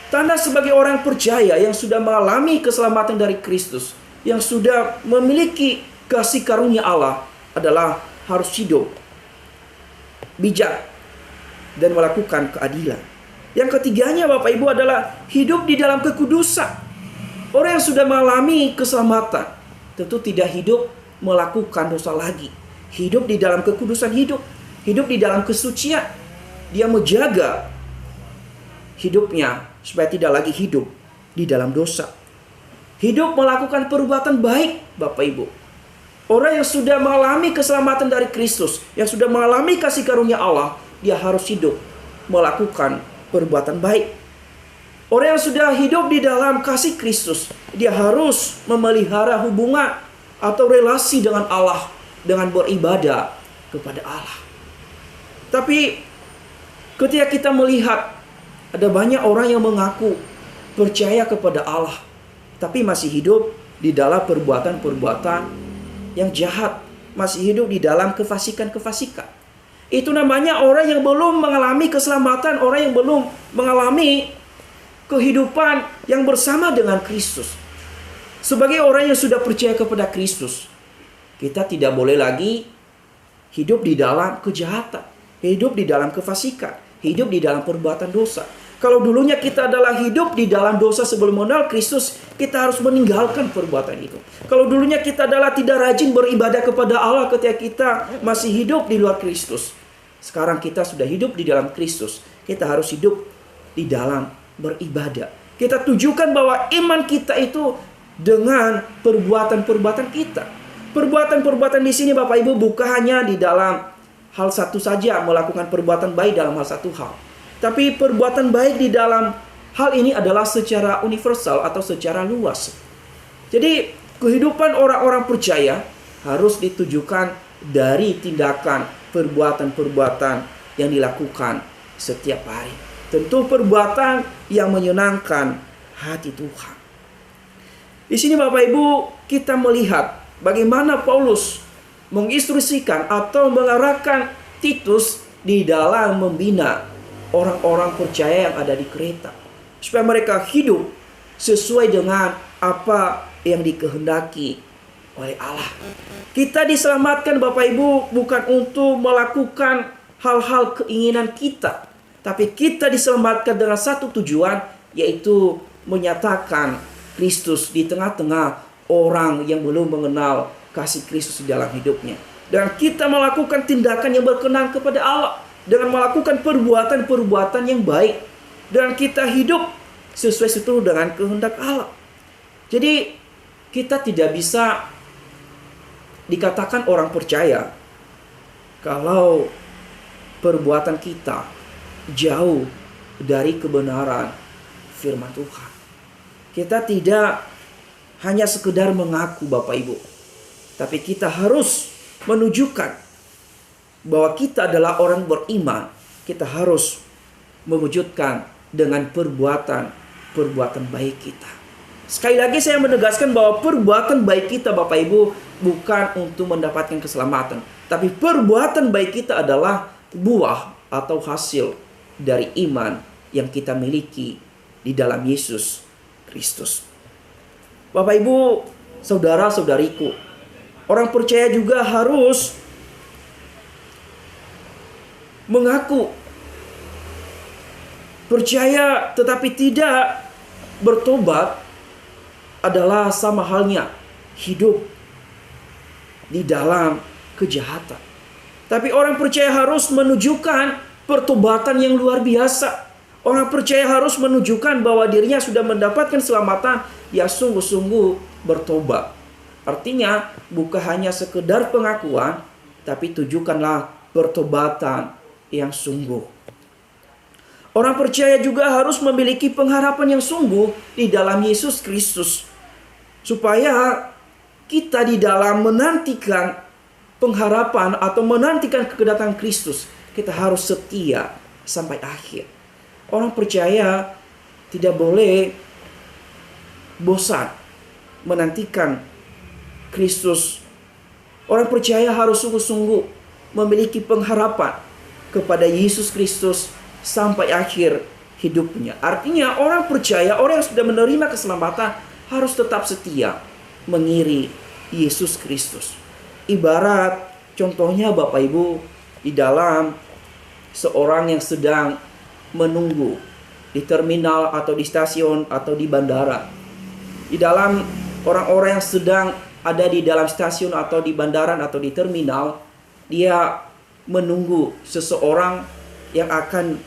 Tanda sebagai orang percaya yang sudah mengalami keselamatan dari Kristus, yang sudah memiliki kasih karunia Allah, adalah harus hidup bijak dan melakukan keadilan. Yang ketiganya Bapak Ibu adalah hidup di dalam kekudusan. Orang yang sudah mengalami keselamatan tentu tidak hidup melakukan dosa lagi. Hidup di dalam kekudusan, hidup di dalam kesucian. Dia menjaga hidupnya supaya tidak lagi hidup di dalam dosa. Hidup melakukan perbuatan baik Bapak Ibu. Orang yang sudah mengalami keselamatan dari Kristus, yang sudah mengalami kasih karunia Allah, dia harus hidup melakukan perbuatan baik. Orang yang sudah hidup di dalam kasih Kristus, dia harus memelihara hubungan atau relasi dengan Allah, dengan beribadah kepada Allah. Tapi ketika kita melihat ada banyak orang yang mengaku percaya kepada Allah, tapi masih hidup di dalam perbuatan-perbuatan yang jahat, masih hidup di dalam kefasikan-kefasikan. Itu namanya orang yang belum mengalami keselamatan, orang yang belum mengalami kehidupan yang bersama dengan Kristus. Sebagai orang yang sudah percaya kepada Kristus, kita tidak boleh lagi hidup di dalam kejahatan, hidup di dalam kefasikan, hidup di dalam perbuatan dosa. Kalau dulunya kita adalah hidup di dalam dosa sebelum mengenal Kristus, kita harus meninggalkan perbuatan itu. Kalau dulunya kita adalah tidak rajin beribadah kepada Allah ketika kita masih hidup di luar Kristus, sekarang kita sudah hidup di dalam Kristus, kita harus hidup di dalam beribadah. Kita tujukan bahwa iman kita itu dengan perbuatan-perbuatan kita. Perbuatan-perbuatan di sini Bapak Ibu bukan hanya di dalam hal satu saja, melakukan perbuatan baik dalam hal satu hal. Tapi perbuatan baik di dalam hal ini adalah secara universal atau secara luas. Jadi kehidupan orang-orang percaya harus ditujukan dari tindakan perbuatan-perbuatan yang dilakukan setiap hari. Tentu perbuatan yang menyenangkan hati Tuhan. Di sini Bapak Ibu kita melihat bagaimana Paulus menginstruksikan atau mengarahkan Titus di dalam membina orang-orang percaya yang ada di Kreta, supaya mereka hidup sesuai dengan apa yang dikehendaki oleh Allah. Kita diselamatkan Bapak Ibu bukan untuk melakukan hal-hal keinginan kita, tapi kita diselamatkan dengan satu tujuan, yaitu menyatakan Kristus di tengah-tengah orang yang belum mengenal kasih Kristus di dalam hidupnya. Dan kita melakukan tindakan yang berkenan kepada Allah dengan melakukan perbuatan-perbuatan yang baik, dan kita hidup sesuai seturut dengan kehendak Allah. Jadi kita tidak bisa dikatakan orang percaya kalau perbuatan kita jauh dari kebenaran firman Tuhan. Kita tidak hanya sekedar mengaku Bapak Ibu, tapi kita harus menunjukkan bahwa kita adalah orang beriman. Kita harus mewujudkan dengan perbuatan baik kita. Sekali lagi saya menegaskan bahwa perbuatan baik kita Bapak Ibu bukan untuk mendapatkan keselamatan, Tapi perbuatan baik kita adalah buah atau hasil dari iman yang kita miliki di dalam Yesus Kristus. Bapak Ibu, saudara-saudariku, orang percaya juga harus mengaku percaya tetapi tidak bertobat adalah sama halnya hidup di dalam kejahatan. Tapi orang percaya harus menunjukkan pertobatan yang luar biasa. Orang percaya harus menunjukkan bahwa dirinya sudah mendapatkan keselamatan yang sungguh-sungguh bertobat. Artinya bukan hanya sekedar pengakuan, tapi tunjukkanlah pertobatan yang sungguh. Orang percaya juga harus memiliki pengharapan yang sungguh di dalam Yesus Kristus. Supaya kita di dalam menantikan pengharapan atau menantikan kedatangan Kristus, kita harus setia sampai akhir. Orang percaya tidak boleh bosan menantikan Kristus. Orang percaya harus sungguh-sungguh memiliki pengharapan kepada Yesus Kristus sampai akhir hidupnya. Artinya orang percaya, orang yang sudah menerima keselamatan harus tetap setia mengiri Yesus Kristus. Ibarat contohnya Bapak Ibu, di dalam seorang yang sedang menunggu di terminal atau di stasiun atau di bandara. Di dalam orang-orang yang sedang ada di dalam stasiun atau di bandara atau di terminal, dia menunggu seseorang yang akan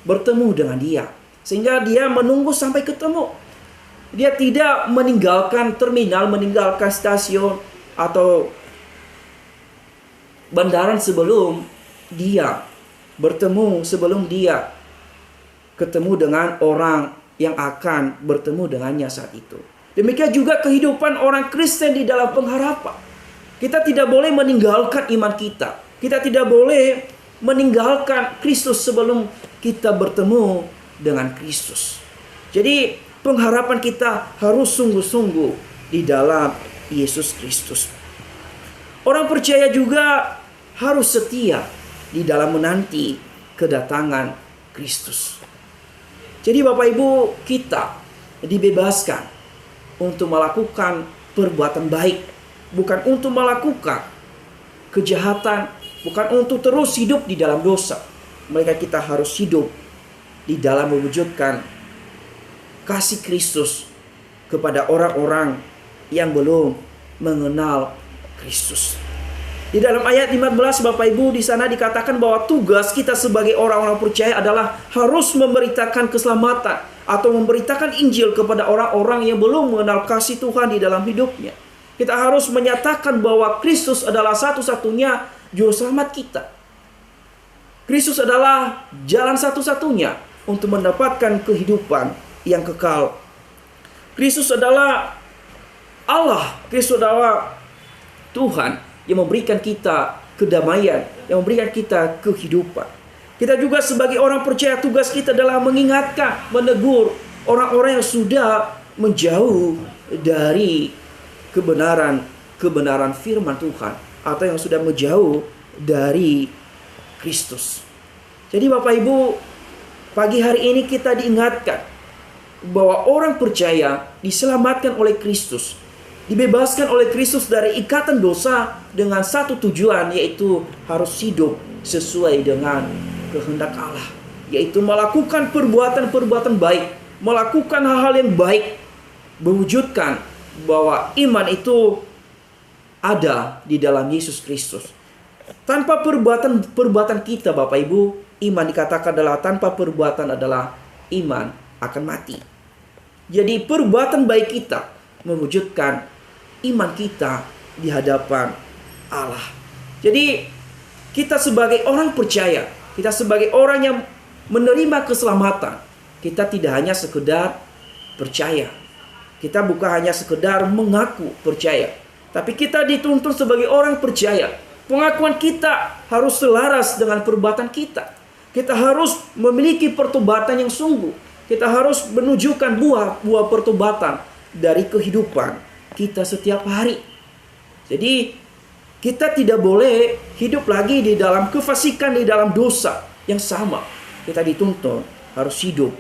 bertemu dengan dia. Sehingga dia menunggu sampai ketemu. Dia tidak meninggalkan terminal, meninggalkan stasiun atau bandara sebelum dia bertemu, sebelum dia ketemu dengan orang yang akan bertemu dengannya saat itu. Demikian juga kehidupan orang Kristen di dalam pengharapan. Kita tidak boleh meninggalkan iman kita. Kita tidak boleh meninggalkan Kristus sebelum kita bertemu dengan Kristus. Jadi pengharapan kita harus sungguh-sungguh di dalam Yesus Kristus. Orang percaya juga harus setia di dalam menanti kedatangan Kristus. Jadi Bapak Ibu, kita dibebaskan untuk melakukan perbuatan baik, bukan untuk melakukan kejahatan, bukan untuk terus hidup di dalam dosa. Mereka kita harus hidup di dalam mewujudkan kasih Kristus kepada orang-orang yang belum mengenal Kristus. Di dalam ayat 15 Bapak Ibu, di sana dikatakan bahwa tugas kita sebagai orang-orang percaya adalah harus memberitakan keselamatan atau memberitakan Injil kepada orang-orang yang belum mengenal kasih Tuhan di dalam hidupnya. Kita harus menyatakan bahwa Kristus adalah satu-satunya juru selamat kita. Kristus adalah jalan satu-satunya untuk mendapatkan kehidupan yang kekal. Kristus adalah Allah. Kristus adalah Tuhan yang memberikan kita kedamaian, yang memberikan kita kehidupan. Kita juga sebagai orang percaya, tugas kita adalah mengingatkan, menegur orang-orang yang sudah menjauh dari kebenaran firman Tuhan, atau yang sudah menjauh dari Kristus. Jadi Bapak Ibu, pagi hari ini kita diingatkan bahwa orang percaya diselamatkan oleh Kristus, dibebaskan oleh Kristus dari ikatan dosa dengan satu tujuan, yaitu harus hidup sesuai dengan kehendak Allah, yaitu melakukan perbuatan-perbuatan baik, melakukan hal-hal yang baik, mewujudkan bahwa iman itu ada di dalam Yesus Kristus. Tanpa perbuatan kita Bapak Ibu, iman dikatakan adalah tanpa perbuatan adalah iman akan mati. Jadi perbuatan baik kita mewujudkan iman kita di hadapan Allah. Jadi kita sebagai orang percaya, kita sebagai orang yang menerima keselamatan, kita tidak hanya sekedar percaya. Kita bukan hanya sekedar mengaku percaya, tapi kita dituntut sebagai orang percaya. Pengakuan kita harus selaras dengan perbuatan kita. Kita harus memiliki pertobatan yang sungguh. Kita harus menunjukkan buah pertobatan dari kehidupan kita setiap hari. Jadi Kita tidak boleh hidup lagi di dalam kefasikan, di dalam dosa yang sama. Kita dituntut harus hidup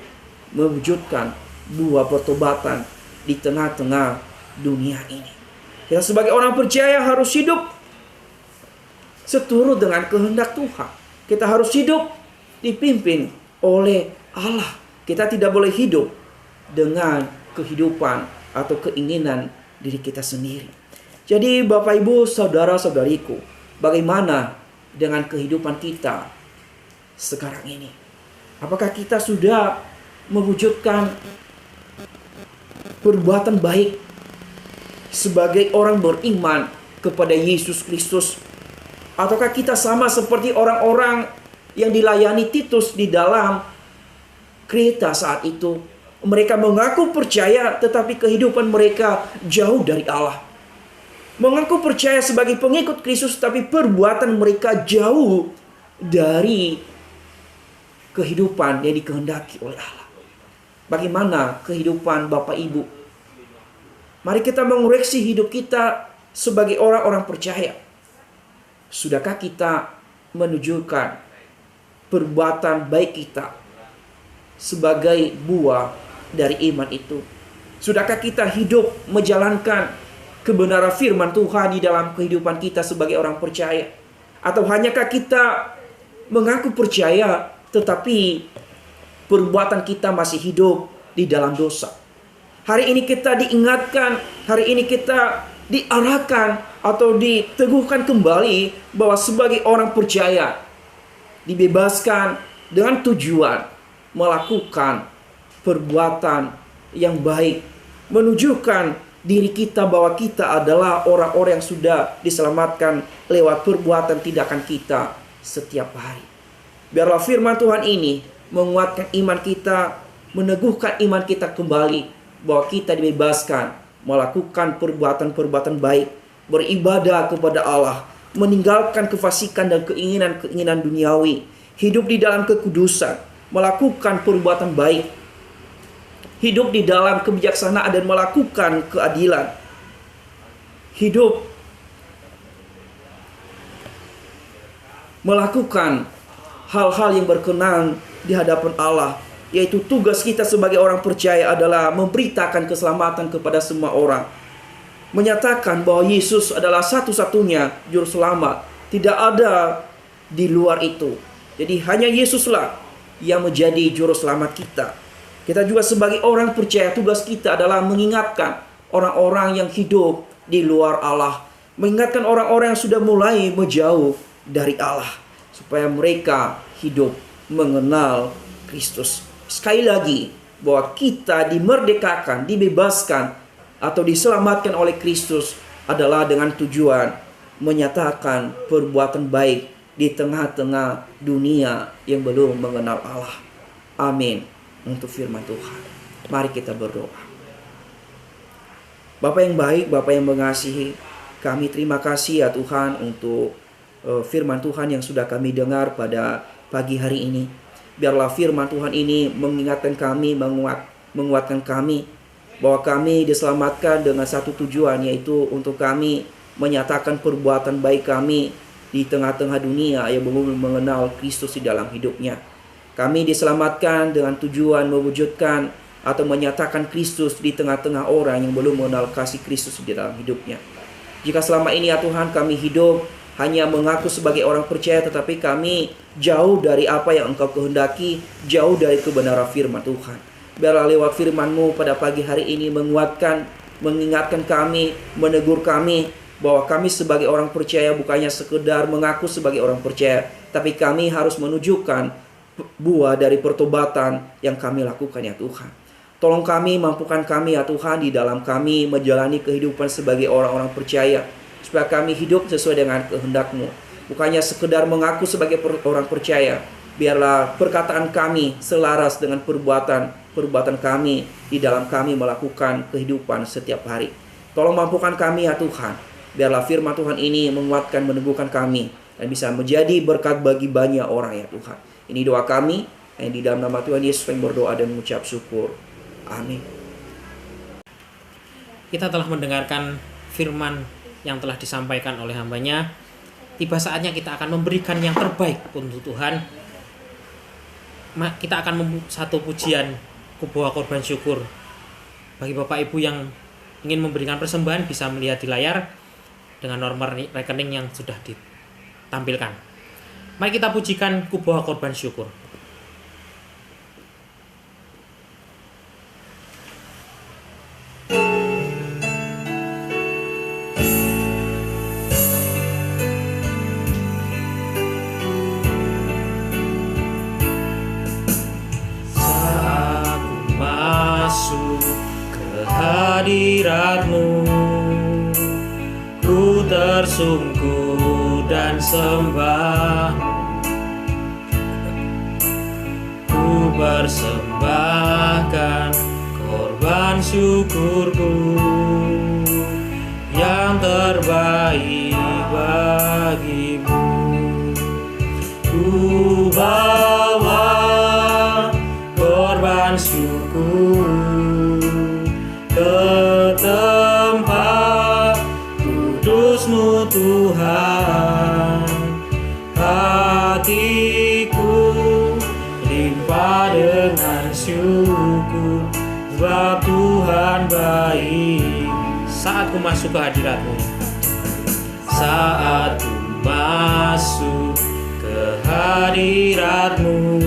mewujudkan buah pertobatan di tengah-tengah dunia ini. Kita sebagai orang percaya harus hidup seturut dengan kehendak Tuhan. Kita harus hidup dipimpin oleh Allah. Kita tidak boleh hidup dengan kehidupan atau keinginan diri kita sendiri. Jadi Bapak Ibu, saudara-saudariku, bagaimana dengan kehidupan kita sekarang ini? Apakah kita sudah mewujudkan perbuatan baik sebagai orang beriman kepada Yesus Kristus? Ataukah kita sama seperti orang-orang yang dilayani Titus di dalam Kreta saat itu? Mereka mengaku percaya tetapi kehidupan mereka jauh dari Allah. Mengaku percaya sebagai pengikut Kristus tapi perbuatan mereka jauh dari kehidupan yang dikehendaki oleh Allah. Bagaimana kehidupan Bapak Ibu? Mari kita mengoreksi hidup kita sebagai orang-orang percaya. Sudahkah kita menunjukkan perbuatan baik kita sebagai buah dari iman itu? Sudahkah kita hidup menjalankan kebenaran firman Tuhan di dalam kehidupan kita sebagai orang percaya? Atau hanyakah kita mengaku percaya tetapi perbuatan kita masih hidup di dalam dosa? Hari ini kita diingatkan, hari ini kita diarahkan atau diteguhkan kembali bahwa sebagai orang percaya dibebaskan dengan tujuan melakukan perbuatan yang baik, menunjukkan diri kita bahwa kita adalah orang-orang yang sudah diselamatkan lewat perbuatan tindakan kita setiap hari. Biarlah firman Tuhan ini menguatkan iman kita, meneguhkan iman kita kembali bahwa kita dibebaskan melakukan perbuatan-perbuatan baik, beribadah kepada Allah, meninggalkan kefasikan dan keinginan-keinginan duniawi, hidup di dalam kekudusan, melakukan perbuatan baik, hidup di dalam kebijaksanaan dan melakukan keadilan, hidup melakukan hal-hal yang berkenan di hadapan Allah. Yaitu tugas kita sebagai orang percaya adalah memberitakan keselamatan kepada semua orang, menyatakan bahwa Yesus adalah satu-satunya juru selamat, tidak ada di luar itu. Jadi hanya Yesuslah yang menjadi juru selamat kita. Kita juga sebagai orang percaya, tugas kita adalah mengingatkan orang-orang yang hidup di luar Allah, mengingatkan orang-orang yang sudah mulai menjauh dari Allah, supaya mereka hidup mengenal Kristus. Sekali lagi, bahwa kita dimerdekakan, dibebaskan, atau diselamatkan oleh Kristus adalah dengan tujuan menyatakan perbuatan baik di tengah-tengah dunia yang belum mengenal Allah. Amin. Untuk firman Tuhan, mari kita berdoa. Bapa yang baik, Bapa yang mengasihi, kami terima kasih ya Tuhan untuk firman Tuhan yang sudah kami dengar pada pagi hari ini. Biarlah firman Tuhan ini mengingatkan kami, menguatkan kami bahwa kami diselamatkan dengan satu tujuan, yaitu untuk kami menyatakan perbuatan baik kami di tengah-tengah dunia yang belum mengenal Kristus di dalam hidupnya. Kami diselamatkan dengan tujuan mewujudkan atau menyatakan Kristus di tengah-tengah orang yang belum mengenal kasih Kristus di dalam hidupnya. Jika selama ini ya Tuhan kami hidup hanya mengaku sebagai orang percaya, tetapi kami jauh dari apa yang Engkau kehendaki, jauh dari kebenaran firman Tuhan. Biarlah lewat firman-Mu pada pagi hari ini menguatkan, mengingatkan kami, menegur kami bahwa kami sebagai orang percaya bukannya sekedar mengaku sebagai orang percaya, tapi kami harus menunjukkan buah dari pertobatan yang kami lakukan ya Tuhan. Tolong kami, mampukan kami ya Tuhan di dalam kami menjalani kehidupan sebagai orang-orang percaya, supaya kami hidup sesuai dengan kehendak-Mu. Bukannya sekedar mengaku sebagai orang percaya. Biarlah perkataan kami selaras dengan perbuatan kami di dalam kami melakukan kehidupan setiap hari. Tolong mampukan kami ya Tuhan. Biarlah firman Tuhan ini menguatkan, meneguhkan kami, dan bisa menjadi berkat bagi banyak orang ya Tuhan. Ini doa kami, yang di dalam nama Tuhan Yesus kami berdoa dan mengucap syukur. Amin. Kita telah mendengarkan firman yang telah disampaikan oleh hambanya. Tiba saatnya kita akan memberikan yang terbaik untuk Tuhan. Kita akan satu pujian Kubuah Korban Syukur. Bagi Bapak Ibu yang ingin memberikan persembahan bisa melihat di layar dengan nomor rekening yang sudah ditampilkan. Mari kita pujikan Kubuah Korban Syukur. Hadirat-Mu, ku tersungkur dan sembah, ku persembahkan korban syukurku yang terbaik bagimu. Ku bawa korban syukur ke tempat kudus-Mu Tuhan. Hatiku limpah dengan syukur, sebab Tuhan baik. Saat ku masuk ke hadirat-Mu, saat ku masuk ke hadirat-Mu,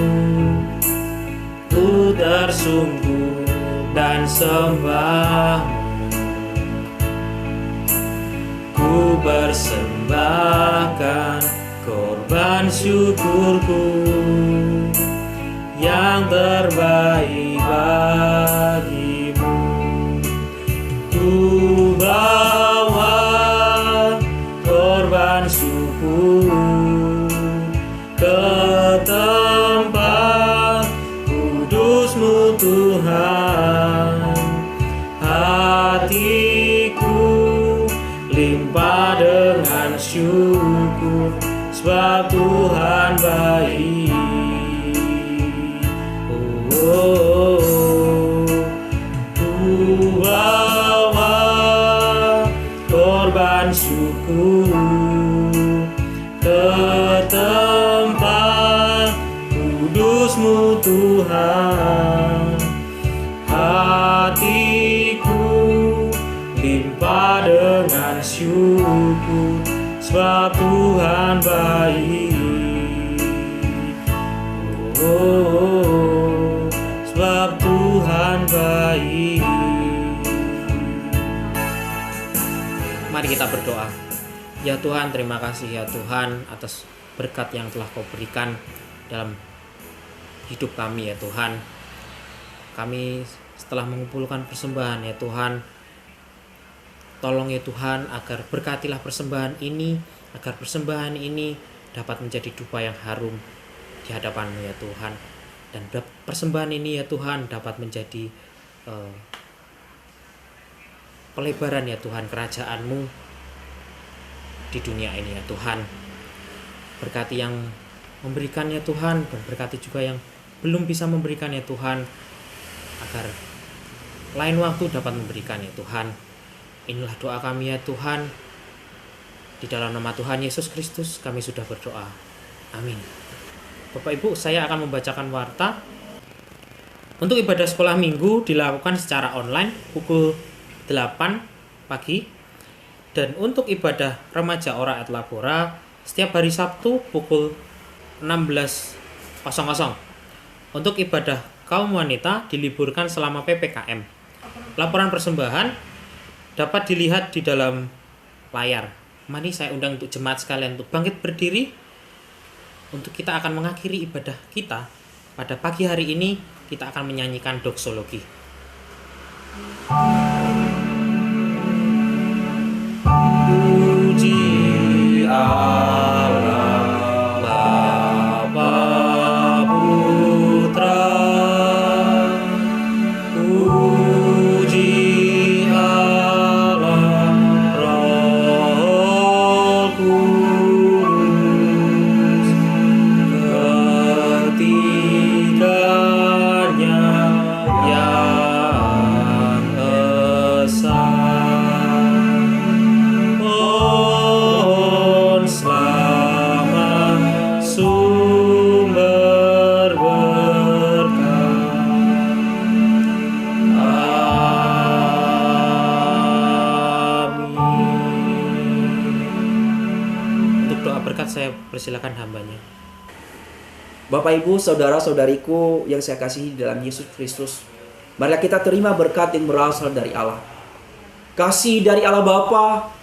ku tersungkur dan sembah, ku persembahkan korban syukurku yang terbaik bagimu. Ku bawa korban syukur ke tempat kudus-Mu Tuhan. Hatiku limpah dengan syukur, sebab Tuhan baik. Ku bawa korban syukur ke tempat kudus-Mu Tuhan. Hatiku limpah dengan syukur, sebab Tuhan baik. Sebab Tuhan baik. Mari kita berdoa. Ya Tuhan, terima kasih ya Tuhan atas berkat yang telah Kau berikan dalam hidup kami ya Tuhan. Kami setelah mengumpulkan persembahan ya Tuhan, tolong ya Tuhan agar berkatilah persembahan ini, agar persembahan ini dapat menjadi dupa yang harum di hadapan-Mu ya Tuhan. Dan persembahan ini ya Tuhan dapat menjadi pelebaran ya Tuhan kerajaan-Mu di dunia ini ya Tuhan. Berkati yang memberikan ya Tuhan, dan berkati juga yang belum bisa memberikan ya Tuhan, agar lain waktu dapat memberikan ya Tuhan. Inilah doa kami ya Tuhan. Di dalam nama Tuhan Yesus Kristus kami sudah berdoa. Amin. Bapak Ibu, saya akan membacakan warta. Untuk ibadah sekolah minggu dilakukan secara online pukul 8 pagi. Dan untuk ibadah remaja Ora et Labora setiap hari Sabtu pukul 16.00. Untuk ibadah kaum wanita diliburkan selama PPKM. Laporan persembahan dapat dilihat di dalam layar. Mari saya undang untuk jemaat sekalian untuk bangkit berdiri. Untuk kita akan mengakhiri ibadah kita pada pagi hari ini, kita akan menyanyikan doksologi. Puji Allah Bapa Putra, puji Allah Roh Kudus, ketiganya yang berkat, saya persilakan hambanya. Bapak, Ibu, saudara-saudariku yang saya kasihi di dalam Yesus Kristus, marilah kita terima berkat yang berasal dari Allah. Kasih dari Allah Bapa,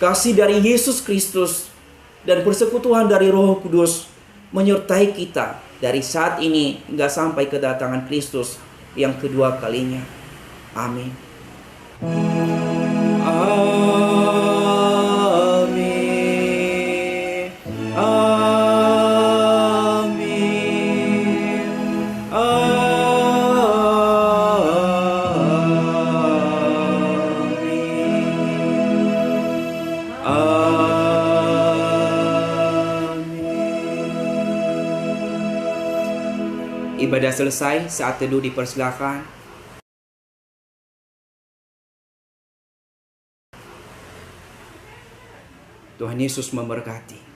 kasih dari Yesus Kristus, dan persekutuan dari Roh Kudus menyertai kita dari saat ini hingga sampai kedatangan Kristus yang kedua kalinya. Amin. Amin. Amin. Ibadah selesai, saat teduh dipersilakan. Tuhan Yesus memberkati.